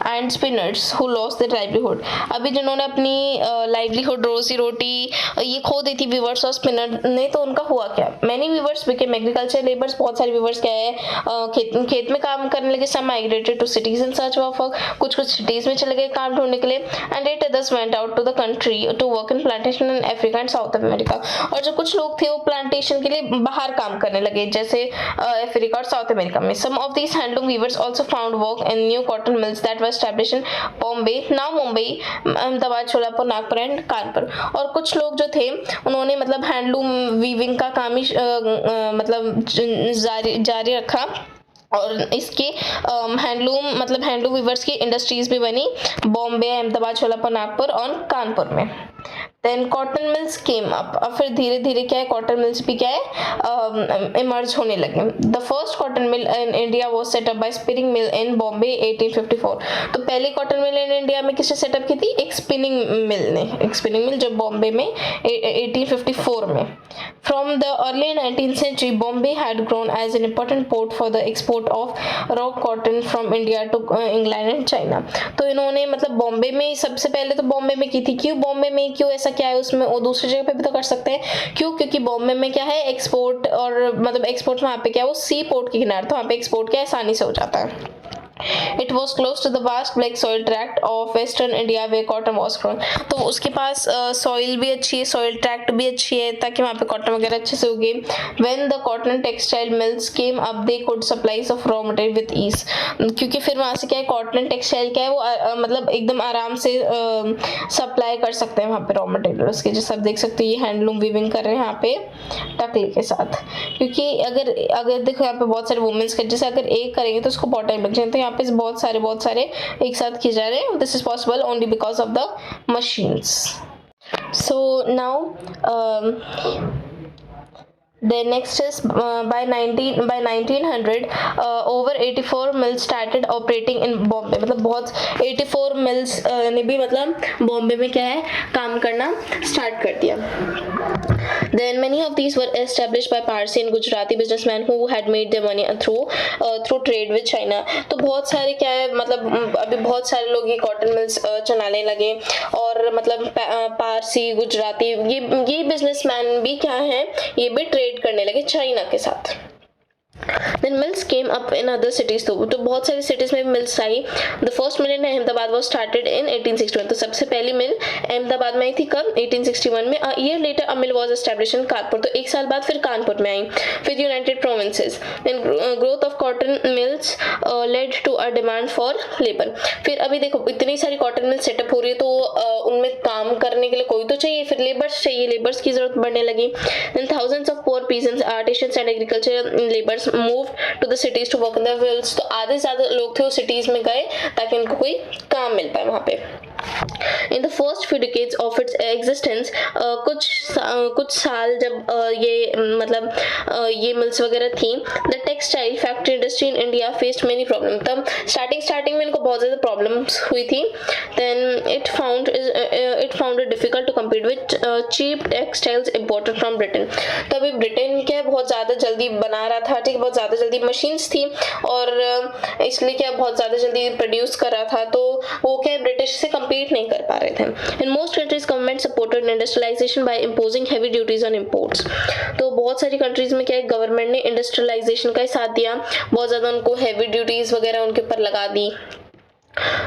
and spinners who lost their livelihood. अभी जिन्होंने अपनी livelihood, रोजी रोटी ये खो दी थी weavers और spinner ने, तो उनका हुआ क्या. Many weavers became agriculture laborers. बहुत सारे weavers क्या है खेत में काम करने लगे. Some migrated to cities in search of work. कुछ cities में चले गए काम ढूंढने के लिए. And yet others went out to the country to work in plantation in Africa and South America. और जो कुछ लोग थे वो plantation के लिए बाहर काम करने लगे, जैसे अफ्रीका और साउथ अमेरिका में. Some of these handloom weavers also found work in new cotton mills that were established in Bombay, now Mumbai, Ahmedabad, Sholapur, Nagpur and Kanpur. और कुछ लोग जो थे उन्होंने मतलब हैंडलूम वीविंग का काम ही मतलब जारी रखा और इसके हैंडलूम वीवर्स की इंडस्ट्रीज भी बनी बॉम्बे, अहमदाबाद, शोलापुर, नागपुर और कानपुर में. Then cotton mills came up, अब फिर धीरे धीरे क्या है कॉटन मिल्स भी क्या है इमर्ज होने लगे। The first cotton mill in India was set up by spinning mill in Bombay 1854। तो पहली कॉटन मिल इन इंडिया में किसने सेटअप की थी? एक स्पिनिंग मिल ने, एक स्पिनिंग मिल जो बॉम्बे में 1854 में। From the early 19th century Bombay had grown as an important port for the export of raw cotton from India to England and China. तो इन्होंने मतलब बॉम्बे में सबसे पहले तो बॉम्बे में की थी। क्यों बॉम्बे में, क्यों ऐसा क्या है उसमें, और दूसरी जगह पे भी तो कर सकते हैं। क्यों? क्योंकि बॉम्बे में क्या है एक्सपोर्ट, और मतलब एक्सपोर्ट वहाँ पे क्या है वो सी पोर्ट के किनारे, तो वहाँ पे एक्सपोर्ट क्या आसानी से हो जाता है। It was close to the vast black soil tract of western India where cotton was grown। तो उसके पास सॉइल भी अच्छी है, सॉइल ट्रैक्ट भी अच्छी है ताकि वहाँ पे कॉटन वगैरह अच्छे से उगे। When the cotton textile mills came up they could supplies of raw material with ease। क्योंकि फिर वहाँ से क्या है कॉटन टेक्सटाइल क्या है वो मतलब एकदम आराम से सप्लाई कर सकते हैं वहाँ पे रॉ मटेरियल उसके। जैसे आप देख सकते हैं ये हैंडलूम वीविंग कर रहे हैं यहाँ पे टकली के साथ। क्योंकि अगर देखो यहाँ पे बहुत सारे वुमेन्स का जैसे अगर एक करेंगे तो उसको बहुत टाइम लग जाए, तो यहाँ पे बहुत सारे एक साथ किए जा रहे हैं। This is possible only because of the machines. So now The next is by 1900 over 84 mills started operating in Bombay। मतलब बहुत 84 mills ने भी मतलब बॉम्बे में क्या है काम करना स्टार्ट कर दिया। Then many of these were established by Parsi and Gujarati businessmen who had made their money through trade with China। तो बहुत सारे क्या है मतलब अभी बहुत सारे लोग ये कॉटन मिल्स चलाने लगे, और मतलब पारसी गुजराती ये बिजनेसमैन भी क्या है ये भी ट्रेड करने लगे चाइना के साथ। Then mills came up in other cities तो बहुत सारी cities में mills I. The first mill in Ahmedabad was started in 1861। तो सबसे पहली मिल अहमदाबाद में आई थी कब? 1861 में। A year later a mill was established in Kanpur. तो एक साल बाद फिर कानपुर में आई। फिर United provinces. Then growth of cotton mills led to a demand for labor। फिर अभी देखो इतनी सारी कॉटन मिल सेटअप हो रही है तो उनमें काम करने के लिए कोई तो चाहिए, फिर लेबर्स चाहिए, लेबर्स की जरूरत बढ़ने लगी। Then thousands of poor peasants, artisans and agricultural laborers moved to the cities to work in the fields। तो आधे से ज्यादा लोग थे वो सिटीज में गए ताकि उनको कोई काम मिल पाए वहाँ पे। In the first few decades of its existence कुछ साल जब ये मतलब ये मिल्स वगैरह थी, the textile factory industry in India faced many problems। तब स्टार्टिंग में इनको बहुत ज़्यादा प्रॉब्लम्स हुई थी। Then it found it difficult to compete with cheap textiles imported from Britain। तभी ब्रिटेन क्या बहुत ज़्यादा जल्दी बना रहा था, ठीक, बहुत ज़्यादा जल्दी मशीन्स थी और इसलिए क्या बहुत ज़्यादा जल्दी प्रोड्यूस कर रहा था, तो वो क्या ब्रिटिश से compete नहीं कर पा रहे थे। In most countries government supported industrialization by imposing heavy duties on imports। तो बहुत सारी कंट्रीज में क्या है गवर्नमेंट ने इंडस्ट्रियलाइजेशन का ही साथ दिया, बहुत ज़्यादा उनको हैवी ड्यूटीज वगैरह उनके ऊपर लगा दी।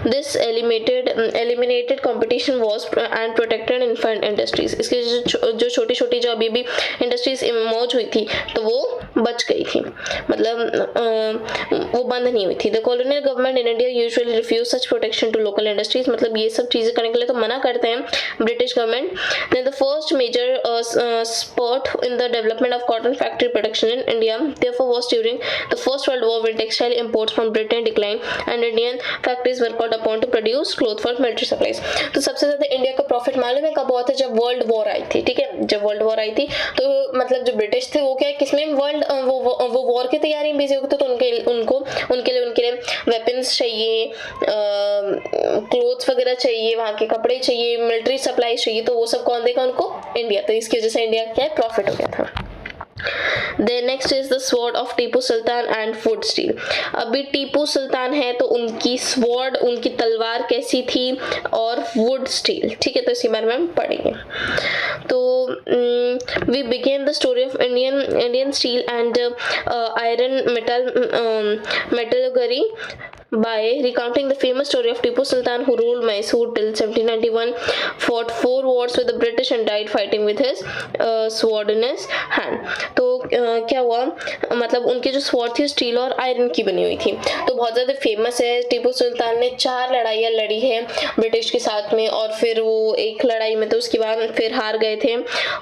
This eliminated competition was and protected infant industries। इसके जो छोटी जो अभी भी इंडस्ट्रीज इमर्ज हुई थी तो वो बच गई थी, मतलब वो बंद नहीं हुई थी। The colonial government in India usually refuse such protection to local industries। मतलब ये सब चीजें करने के लिए तो मना करते हैं British government. Then the first major spurt in the development of cotton factory production in India therefore was during the First World War when textile imports from Britain declined and Indian factories were called upon to produce cloth for military supplies। तो सबसे ज्यादा India का profit मालूम है कब हुआ था? जब वर्ल्ड वॉर आई थी, ठीक है, जब वर्ल्ड वॉर आई थी तो मतलब जो ब्रिटिश थे वो क्या किसमें वर्ल्ड वो वॉर की तैयारी में बिजी हो गए थे, तो उनके लिए वेपन्स चाहिए, क्लोथ्स वगैरह चाहिए, वहाँ के कपड़े चाहिए, मिलिट्री सप्लाई चाहिए, तो वो सब कौन देगा उनको? इंडिया। तो इसकी वजह से इंडिया क्या है प्रॉफिट हो गया था। Then next is the sword of Tipu Sultan and wood steel। अभी टीपू सुल्तान है तो उनकी स्वॉर्ड, उनकी तलवार कैसी थी, और वुड स्टील, ठीक है, तो इसी बारे में हम पढ़ेंगे। तो we begin the story of Indian steel and iron metallurgy by recounting the famous story of Tipu Sultan who ruled Mysore till 1791, fought 4 wars with the British and died fighting with his sword in his hand। तो क्या हुआ, मतलब उनकी जो sword थी steel और iron की बनी हुई थी, तो बहुत ज़्यादा फेमस है। टीपू सुल्तान ने 4 लड़ाइयाँ लड़ी है ब्रिटिश के साथ में, और फिर वो एक लड़ाई में तो उसके बाद फिर हार गए थे,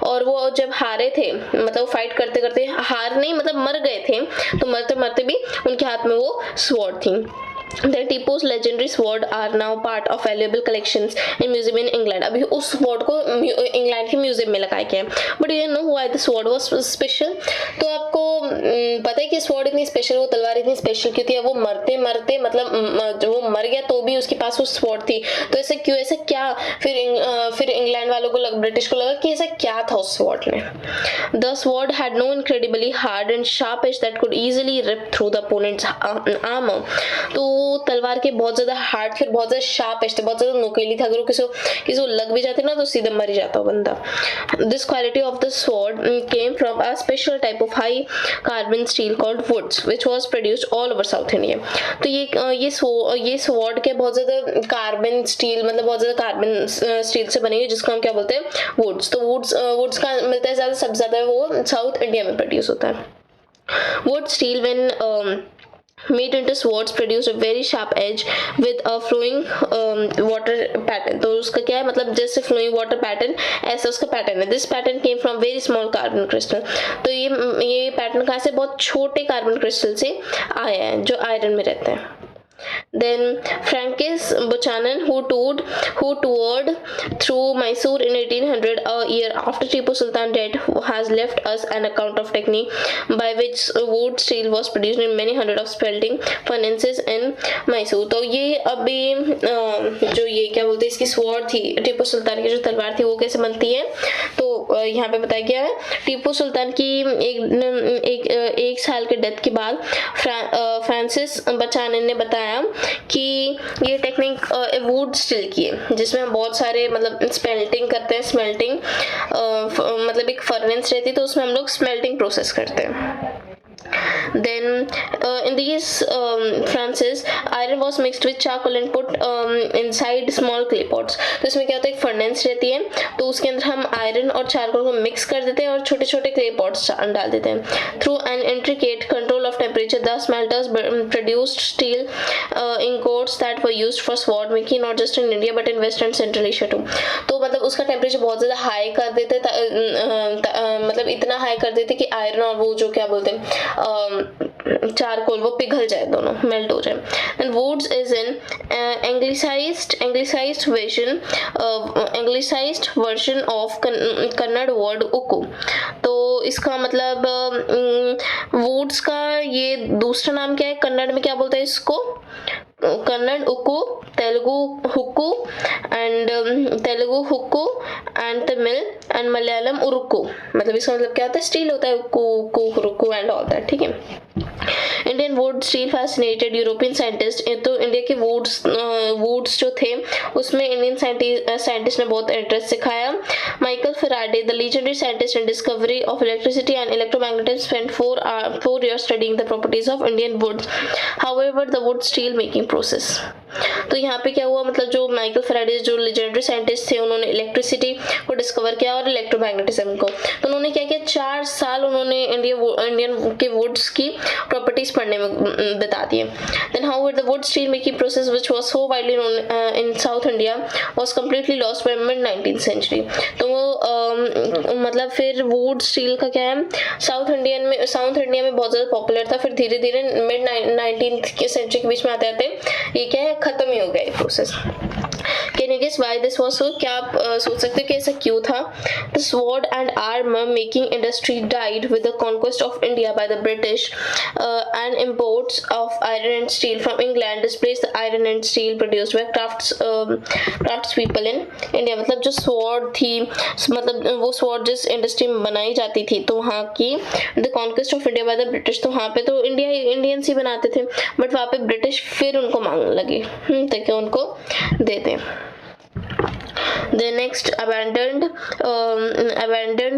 और वो जब हारे थे मतलब फाइट करते करते हार नहीं मतलब मर गए थे, तो मरते मरते भी उनके हाथ में वो स्वॉर्ड थी। The Tipu's legendary sword are now part of valuable collections in museum in England. अभी उस sword को इंग्लैंड के म्यूजियम में लगाया गया है. But you know why the sword was special? तो आपको पता है कि sword इतनी special, वो तलवार इतनी special क्यों थी? वो मरते मरते मतलब वो मर गया तो भी उसके पास वो sword थी. तो ऐसा क्यों, ऐसा क्या? फिर इंग्लैंड वालों को ब्रिटिश को लगा कि ऐसा क्या था उस sword में. The sword had no incredibly hard and sharp edge that could easily rip through the opponent's armor. तो तलवार के बहुत ज्यादा हार्ड, फिर बहुत ज्यादा शार्प एज थे, बहुत ज्यादा नुकीली था. अगर किसी को लग भी जाती ना तो सीधे मर ही जाता बंदा. This quality of the sword came from a special type of high carbon steel called wootz which was produced all over South India. तो ये स्वॉर्ड के बहुत ज्यादा कार्बन स्टील, मतलब बहुत ज्यादा कार्बन स्टील से बने हुए, जिसको हम क्या बोलते हैं, वुड्स. तो वुड्स का मिलता है ज्यादा, सबसे ज्यादा वो साउथ इंडिया में प्रोड्यूस होता है. Would steel when made into swords produced a very sharp edge with a flowing water pattern. तो उसका क्या है, मतलब जैसे flowing water pattern ऐसा उसका pattern है. This pattern came from very small carbon crystal. तो ये pattern कहाँ से, बहुत छोटे carbon crystal से आया है जो iron में रहते हैं. Then Francis Buchanan, who toured through Mysore in 1800, a year after Tipu Sultan died, has left us an account of technique by which wood steel was produced in many hundred of smelting furnaces in Mysore. तो ये अभी जो ये क्या बोलते हैं, इसकी sword थी, टीपू सुल्तान की जो तलवार थी, वो कैसे बनती है. तो यहाँ पे बताया गया है, टीपू सुल्तान की एक साल के डेथ के बाद फ्रांसिस बचानन ने बताया कि ये टेक्निक वुड स्टील की है, जिसमें हम बहुत सारे मतलब स्मेल्टिंग करते हैं. स्मेल्टिंग मतलब एक फर्नेस रहती है, तो उसमें हम लोग स्मेल्टिंग प्रोसेस करते हैं. Then in these furnaces iron was mixed with charcoal and put inside small clay pots. तो इसमें क्या होता है, एक फर्नेस रहती है, तो उसके अंदर हम आयरन और चारकोल को मिक्स कर देते हैं और छोटे छोटे क्ले पॉट्स डाल देते हैं. Through an intricate control of temperature the smelters produced steel ingots that were used for sword making not just in India but in West and Central Asia too. तो मतलब उसका टेम्परेचर बहुत ज़्यादा high कर देते, मतलब इतना हाई कर देते कि आयरन और वो जो क्या बोलते हैं चारकोल, वो पिघल जाए, दोनों मेल्ट हो जाए. Then woods is an anglicized version of Kannada word ukku. तो इसका मतलब वुड्स का ये दूसरा नाम क्या है, कन्नड़ में क्या बोलते हैं इसको, कन्नड़ उक्कू, तेलुगु हुक्कू एंड तमिल एंड मलयालम उरुक्कू. मतलब इसका मतलब क्या होता है, स्टील होता है, उक्कू उक्कू हुक्कू एंड ऑल दैट. ठीक है. Indian would steel fascinated European scientist. तो इंडिया के वुड्स जो थे उसमें इंडियन साइंटिस्ट ने बहुत इंटरेस्ट दिखाया. Michael Faraday, the legendary scientist and discovery of electricity and electromagnetism, spent 4 years studying the properties of Indian woods. However, the wood steel making process. तो यहाँ पे क्या हुआ, मतलब जो माइकल फेराडे जो लेजेंडरी साइंटिस्ट थे, उन्होंने इलेक्ट्रिसिटी को डिस्कवर किया और इलेक्ट्रोमैग्नेटिज्म को. तो उन्होंने क्या किया, 4 साल उन्होंने इंडियन के वुड्स की प्रॉपर्टीज पढ़ने में बता दिए. Then how the wootz steel making process which was so widely known in South India was completely lost by mid 19th century. तो मतलब फिर वुड स्टील का क्या है, साउथ इंडिया में बहुत ज़्यादा पॉपुलर था, फिर धीरे धीरे मिड 19th सेंचुरी के बीच में आते आते ये क्या है, खत्म ही हो गया ये process. Can you guess why this was so? क्या आप सोच सकते हो कि ऐसा क्यों था? The sword and armor making industry died with the conquest of India by the British and imports of iron and steel from England displaced the iron and steel produced by craftspeople in India. मतलब जो sword थी, मतलब वो sword जिस industry में बनाई जाती थी, तो वहाँ की the conquest of India by the British, तो वहाँ पे तो इंडियंस ही बनाते थे, बट वहाँ पे ब्रिटिश फिर उनको मांगने लगे ताकि उनको दे दें. The next abandoned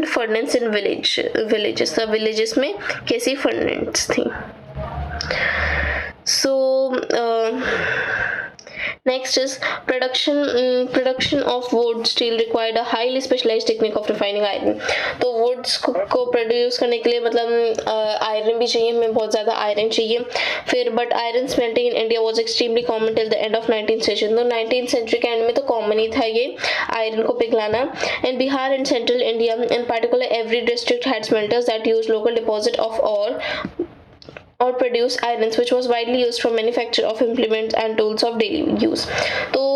furnace in villages. The villages में कैसी furnace थी. So next is production of wood steel required a highly specialized technique of refining iron. तो woods को produce करने के लिए मतलब iron भी चाहिए, हमें बहुत ज़्यादा iron चाहिए. फिर but iron smelting in India was extremely common till the end of 19th century. तो 19th century के end में तो common ही था ये iron को पिघलाना. In Bihar and central India in particular every district had smelters that used local deposit of ore or produce irons which was widely used for manufacture of implements and tools of daily use. तो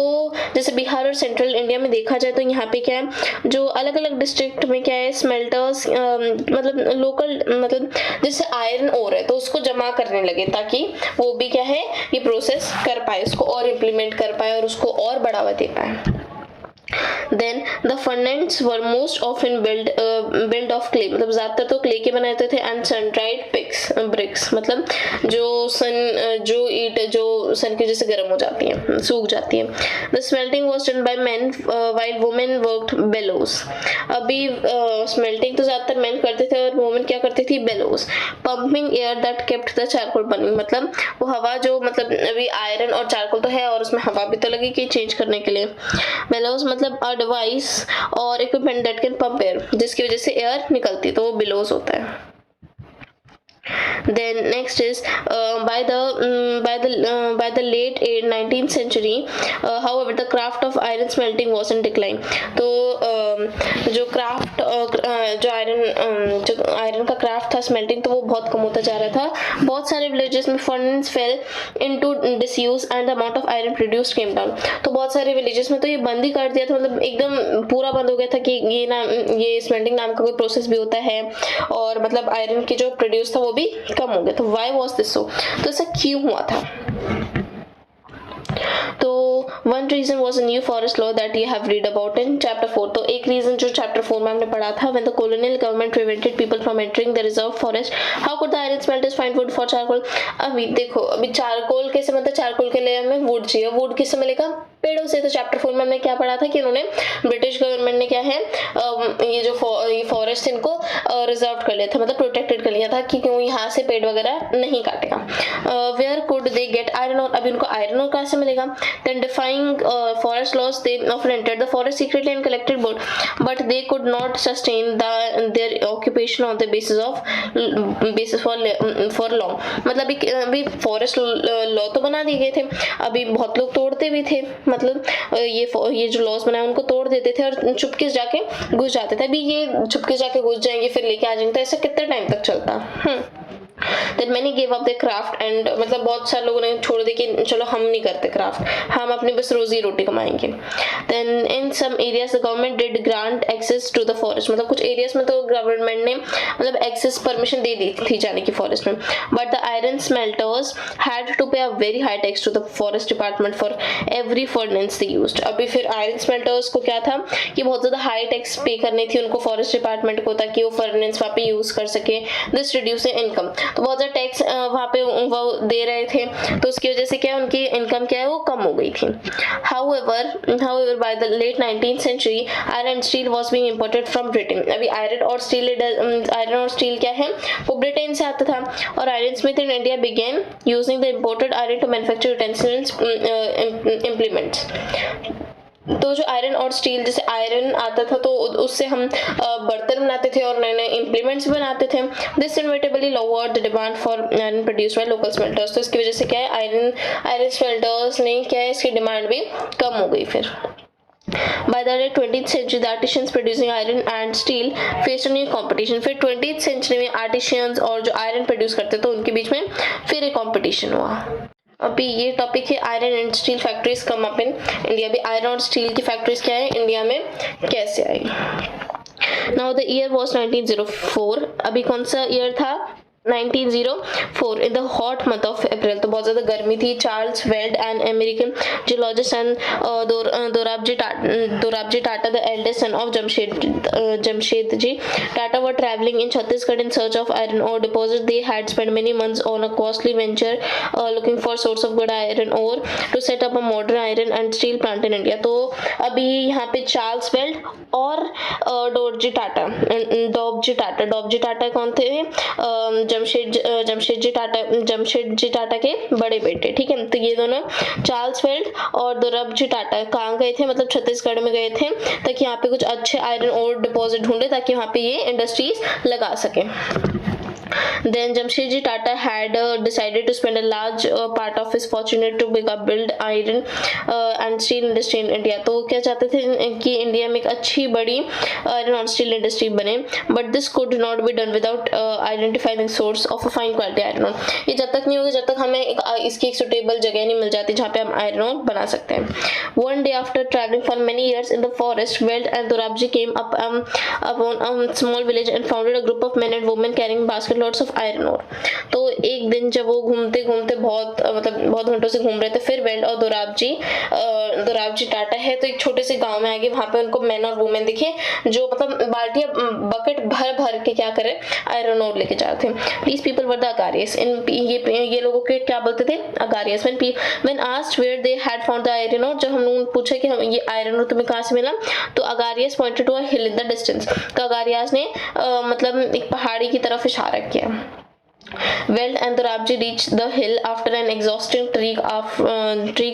जैसे बिहार और central India में देखा जाए तो यहाँ पे क्या है, जो अलग अलग डिस्ट्रिक्ट में क्या है, स्मेल्टर्स मतलब लोकल, मतलब जैसे आयरन ओर है तो उसको जमा करने लगे ताकि वो भी क्या है, ये प्रोसेस कर पाए, उसको और इम्प्लीमेंट कर पाए और उसको और बढ़ावा दे पाए. Then the furnaces were most often built of clay, मतलब ज्यादातर तो क्ले के बनाते थे, and sun dried bricks, मतलब जो ईट जो सन की वजह से गर्म हो जाती है, सूख जाती है. The smelting was done by men while women worked bellows. अभी smelting तो ज्यादातर men करते थे और women क्या करती थी, bellows. Pumping air that kept the charcoal burning, मतलब वो हवा जो, मतलब अभी आयरन और चारकोल तो है और उसमें हवा भी तो लगेगी चेंज करने के लिए. bellows मतलब अ डिवाइस और equipment that can pump air, जिसकी वजह से एयर निकलती है तो वो बिलोज होता है. Then next is by the late 19th century, however the craft of iron smelting was in decline. तो जो क्राफ्ट जो आयरन का क्राफ्ट था स्मेल्टिंग, तो वो बहुत कम होता जा रहा था. बहुत सारे विलेजेस में furnace fail into disuse and the amount of iron produced came down. तो बहुत सारे विलेजेस में तो ये बंद ही कर दिया था, मतलब एकदम पूरा बंद हो गया था कि ये स्मेल्टिंग नाम का कोई प्रोसेस भी होता है, और मतलब आयरन की जो प्रोड्यूस था वो भी कम हो गया. तो व्हाई वाज दिस सो, तो ऐसा क्यों हुआ था? तो one reason was a new forest law that you have read about in chapter 4. तो एक रीजन जो चैप्टर 4 में हमने पढ़ा था, when the colonial government prevented people from entering the reserve forest, how could the iron smelters find would for charcoal. अभी देखो, अभी चारकोल कैसे, मतलब चारकोल के लिए हमें वुड चाहिए, वुड किससे मिलेगा, पेड़ों से. तो चैप्टर 4 में हमने क्या पढ़ा था कि उन्होंने, ब्रिटिश गवर्नमेंट ने क्या है, ये जो फॉरेस्ट इनको रिजर्व कर लिया था, मतलब प्रोटेक्टेड कर लिया था कि क्यों यहाँ से पेड़ वगैरह नहीं काटेगा. Where could they get iron और, अभी उनको आयरन और कहाँ से मिलेगा. Then defying forest laws, they often entered the forest secretly and collected wood, but they could not sustain their occupation on the basis for long. मतलब अभी forest law तो बना दिए गए थे, अभी बहुत लोग तोड़ते भी थे, मतलब ये जो लॉस बनाए उनको तोड़ देते थे और चुपके जाके घुस जाते थे. अभी ये चुपके जाके घुस जाएंगे फिर लेके आ जाएंगे, तो ऐसा कितने टाइम तक चलता. Then many gave up their craft and मतलब बहुत सारे लोगों ने छोड़ दी कि चलो हम नहीं करते क्राफ्ट, हम अपनी बस रोजी रोटी कमाएंगे. Then in some areas the government did grant access to the forest, मतलब कुछ एरियाज में तो गवर्नमेंट ने मतलब एक्सेस परमिशन दे दी थी जाने की फॉरेस्ट में. But the iron smelters had to pay a very high tax to the forest department for every furnace they used. अभी फिर आयरन स्मेल्टर्स को क्या था कि बहुत ज़्यादा हाई टैक्स पे करनी थी उनको फॉरेस्ट डिपार्टमेंट को, ताकि वो फर्नेस वहाँ पे यूज़ कर सके. दिस रिड्यूस इनकम, तो बहुत ज़्यादा टैक्स वहाँ पे वो दे रहे थे, तो उसकी वजह से क्या उनकी इनकम क्या है वो कम हो गई थी. However by the late 19th century iron steel was being imported from Britain. अभी आयरन और स्टील क्या है वो ब्रिटेन से आता था, और iron Smith in India began using the imported iron to manufacture utensils, implements. तो जो आयरन और स्टील, जैसे आयरन आता था तो उससे हम बर्तन बनाते थे और नए नए इम्प्लीमेंट्स बनाते थे. This inevitably lowered the demand for iron produced by local smelters. तो इसकी वजह से क्या है, आयरन स्मेल्टर्स ने क्या है, इसकी डिमांड भी कम हो गई. फिर By the late 20th century, the artisans producing iron and steel faced a new competition. फिर 20th century में artisans और जो आयरन प्रोड्यूस करते तो उनके बीच में फिर एक कंपटीशन हुआ. अभी ये टॉपिक है iron and steel factories come up in India. भी आयरन और स्टील की फैक्ट्रीज क्या है इंडिया में कैसे आई. Now the year was 1904. अभी कौन सा ईयर था, 1904 in the hot month of April. तो बहुत ज़्यादा गर्मी थी. Charles Weld and American geologist and Dorabji Tata the eldest son of Jamsetji Tata were traveling in Chhattisgarh in search of iron ore deposit. They had spent many months on a costly venture looking for source of good iron ore to set up a modern iron and steel plant in India. तो अभी यहाँ पे Charles weld और डॉबजी टाटा कौन थे, जमशेदजी टाटा के बड़े बेटे. ठीक है, तो ये दोनों चार्ल्स वेल्ड और दोराबजी टाटा कहाँ गए थे, मतलब छत्तीसगढ़ में गए थे ताकि यहाँ पे कुछ अच्छे आयरन ओर डिपॉजिट ढूंढे ताकि वहाँ पे ये इंडस्ट्रीज लगा सके. Then Jamshedji Tata had decided to spend a large part of his fortune to build iron and steel industry in India. तो क्या चाहते थे कि इंडिया में एक अच्छी बड़ी आयरन और स्टील इंडस्ट्री बने, but this could not be done without identifying source of a fine quality iron ore. ये जब तक नहीं होगा जब तक हमें इसकी एक सुटेबल जगह नहीं मिल जाती जहाँ पे हम आयरन ओर बना सकते हैं. One day after traveling for many years in the forest, Weld and Dorabji came upon a small village and founded a group of men and women carrying basket loads of iron ore. तो एक दिन जब वो घूमते घूमते बहुत घंटों से घूम रहे थे, फिर वेल्ड और दोराबजी टाटा है तो एक छोटे से गांव में आ गए. वहां पे उनको मैन और वुमेन दिखे जो बाल्टियां बकेट भर भर के क्या करे आयरन ओर लेके जा रहे थे. These people were the Agarias. ये लोगों के क्या बोलते थे Agarias. When asked where they had found the iron ore, जब हम लोगों ने पूछा कि ये आयरन ओर तुम्हें कहाँ से मिला, तो Agarias pointed to a hill in the distance. तो Agarias ने एक पहाड़ी की तरफ इशारा किया. Weld and Dorabji reached the hill after an exhausting trek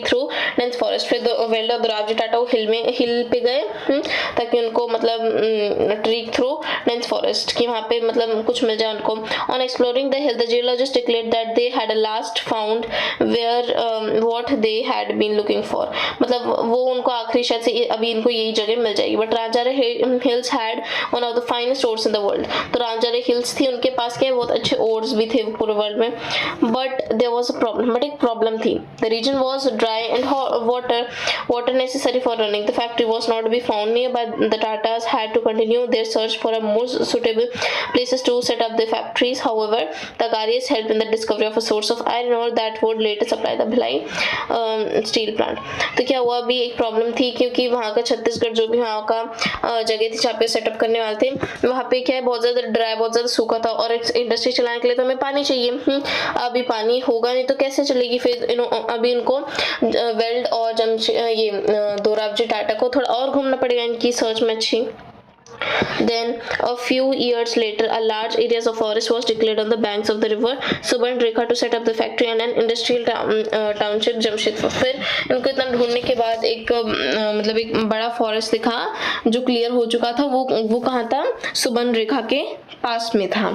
through dense forest. फिर Weld और Dorabji टाटा वो हिल पे गए ताकि उनको ट्रेक थ्रू dense forest कि वहाँ पे कुछ मिल जाए उनको. On exploring the hill, the geologists declared that they had at last found what they had been looking for. वो उनको आखिरी शायद से अभी इनको यही जगह मिल जाएगी. But Ranjare Hills had one of the finest ores in the world. तो Ranjare Hills थी, उनके पास क्या बहुत अच्छे ores भी थे पूरे वर्ल्ड में. But there was a problem, but एक प्रॉब्लम थी. The reason was dry and water necessary for running the factory was not be found near, but the Tatas had to continue their search for a more suitable places to set up the factories. However the Agarias helped in the discovery of a source of iron ore that would later supply the Bhilai steel plant. तो क्या हुआ, भी एक problem थी क्योंकि वहाँ का छत्तीसगढ़ जो भी वहाँ का जगह थी जहाँ पे सेटअप करने वाले थे, वहाँ पे क्या है बहुत ज़्यादा ड्राई, बहुत ज़्यादा सूखा था और इंडस्ट्री चलाने के लिए तो हमें पानी चाहिए. अभी पानी होगा नहीं तो कैसे चलेगी. फिर अभी इनको वेल्ड और दोराबजी टाटा को थोड़ा और घूमना पड़ेगा इनकी सर्च में अच्छी. Then a few years later, a large areas of forest was declared on the banks of the river Subarnrekha to set up the factory and an industrial township Jamshedpur. फिर इनको इतना ढूंढने के बाद एक एक बड़ा फॉरेस्ट दिखा जो क्लियर हो चुका था. वो कहाँ था, सुबर्णरेखा के पास में था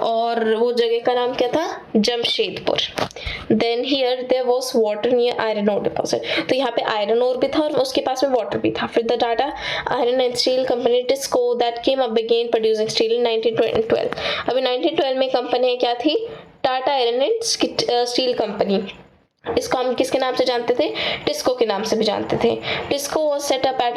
और वो जगह का नाम क्या था, Jamshedpur. Then here there was water near iron ore deposit. तो यहाँ पे आयरन ओर भी था और उसके पास में वाटर भी था. फिर the Tata iron and steel company TISCO that came up began producing steel in 1912. अभी 1912 में कंपनी क्या थी, Tata iron and steel company. इसको हम किसके नाम से जानते थे, टिस्को के नाम से भी जानते थे. TISCO was set up at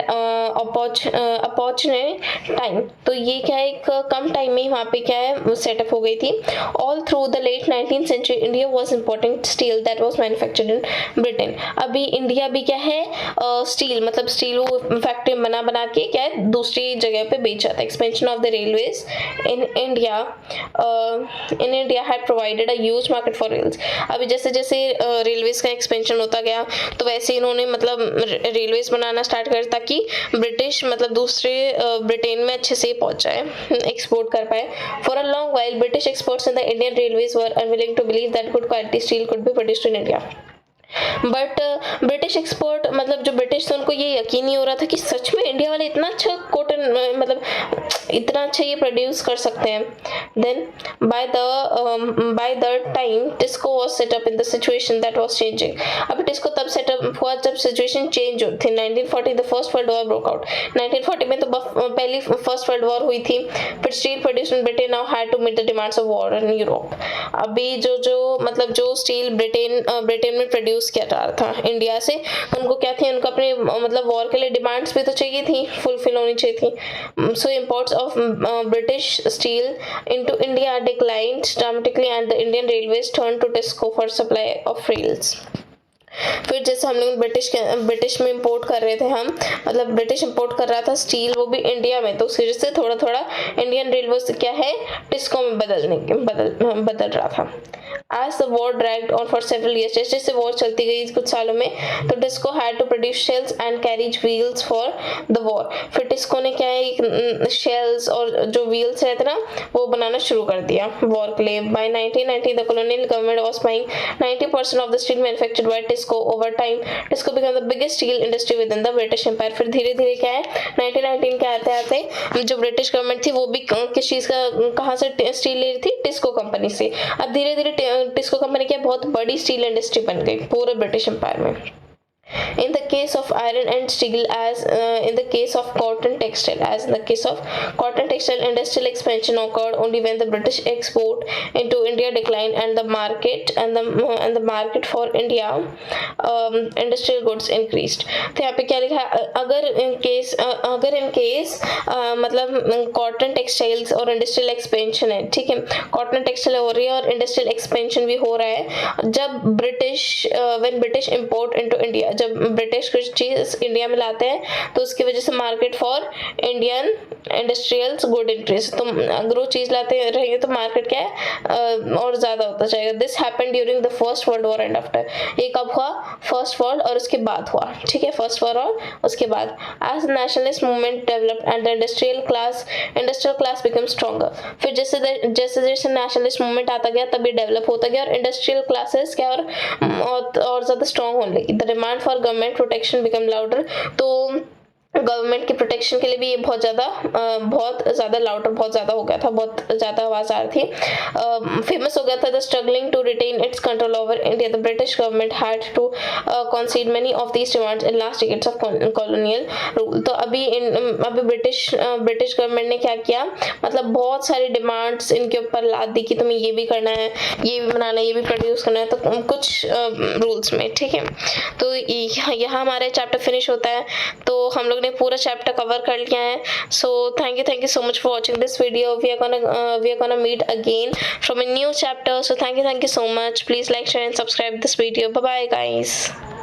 opportune time. तो ये क्या है, एक कम टाइम में वहाँ पे क्या है सेटअप हो गई थी. All through the late 19th century India was importing steel that was manufactured in Britain. अभी इंडिया भी क्या है स्टील स्टील वो फैक्ट्री बना के क्या है दूसरी जगह पे बेचा था. Expansion of the railways in India had provided a huge market for rails. अभी जैसे जैसे रेलवेज का एक्सपेंशन होता गया तो वैसे इन्होंने रेलवेज बनाना स्टार्ट कर ताकि ब्रिटिश दूसरे ब्रिटेन में अच्छे से पहुंच जाए, एक्सपोर्ट कर पाए. For a long while British experts in the Indian railways were unwilling to believe that good quality steel could be produced in India. But British expert जो ब्रिटिश थे उनको ये यकीन नहीं हो रहा था कि सच में इंडिया वाले इतना अच्छा कॉटन इतना अच्छा ये प्रोड्यूस कर सकते हैं. Then by the time TISCO was set up in the situation that was changing. अभी टिस्को तब सेटअप हुआ जब सिचुएशन चेंज हुई थी. 1940 the first world war broke out. 1940 में तो पहली फर्स्ट वर्ल्ड वॉर हुई थी. But steel produced in Britain now had to meet the demands of war in Europe. अभी जो स्टील ब्रिटेन में प्रोड्यूस किया जा रहा था इंडिया से, उनको क्या थी, उनको अपने वॉर के लिए डिमांड्स भी तो चाहिए थी, फुलफिल होनी चाहिए थी. So imports of British steel into India declined dramatically and the Indian railways turn to TISCO for supply of rails. फिर जैसे हम लोग ब्रिटिश में इंपोर्ट कर रहे थे, हम ब्रिटिश इंपोर्ट कर रहा था स्टील वो भी इंडिया में, तो उसकी वजह से थोड़ा थोड़ा इंडियन रेलवे क्या है टिस्को में बदल रहा था. as the war dragged on for several years, जैसे जैसे war चलती गई कुछ सालों में, तो TISCO had to produce shells and carriage wheels for the war. फिर टिस्को ने क्या है shells और जो wheels रहते ना वो बनाना शुरू कर दिया war के लिए. By 1990 the colonial government was buying 90% of the steel manufactured by Tisco. Over time Tisco became the biggest steel industry within the British Empire. फिर धीरे धीरे क्या है 1919 के आते आते जो ब्रिटिश गवर्नमेंट थी वो भी किस चीज़ का कहाँ से स्टील ले रही थी, टिस्को कंपनी से. अब धीरे धीरे टिस्को कंपनी क्या बहुत बड़ी स्टील इंडस्ट्री बन गई पूरे ब्रिटिश एम्पायर में. In the case of iron and steel, as in the case of cotton textile, as in the case of cotton textile, industrial expansion occurred only when the British export into India declined and the market for India industrial goods increased. तो यहाँ पे क्या लिखा है, अगर in case मतलब cotton textiles और industrial expansion है, ठीक है, cotton textile हो रही है और industrial expansion भी हो रहा है जब when British import into India, जब ब्रिटिश कुछ चीज इंडिया में लाते हैं तो उसकी वजह से market for Indian industrials good increase. तो अगर वो चीज लाते रहेंगे तो मार्केट क्या है और ज्यादा होता जाएगा. This happened during the first world war and after. ये कब हुआ, फर्स्ट वर्ल्ड और उसके बाद हुआ, ठीक है, फर्स्ट वॉर और उसके बाद. As nationalist movement developed and the industrial class become stronger. फिर जैसे जैसे नेशनलिस्ट मूवमेंट आता गया तभी डेवलप होता गया और इंडस्ट्रियल क्लासेस क्या और ज्यादा स्ट्रॉन्ग होने लगी. The demand for government protection become louder. तो गवर्नमेंट की प्रोटेक्शन के लिए भी ये बहुत ज़्यादा लाउडर बहुत ज़्यादा हो गया था, बहुत ज़्यादा आवाज़ आ रही थी. फेमस हो गया था the struggling to retain its control over India. The British government had to concede many of these demands in last decades of colonial rule. तो अभी ब्रिटिश गवर्नमेंट ने क्या किया, मतलब बहुत सारी डिमांड्स इनके ऊपर लाद दी कि तुम्हें ये भी करना है, ये भी बनाना है, ये भी प्रोड्यूस करना है, तो कुछ रूल्स में, ठीक है. तो यहाँ हमारा चैप्टर फिनिश होता है. तो हम लोग ने पूरा चैप्टर कवर कर लिया है. So thank you so much for watching this video. We are gonna meet again from a new chapter. So thank you so much. Please like, share and subscribe this video. Bye bye guys.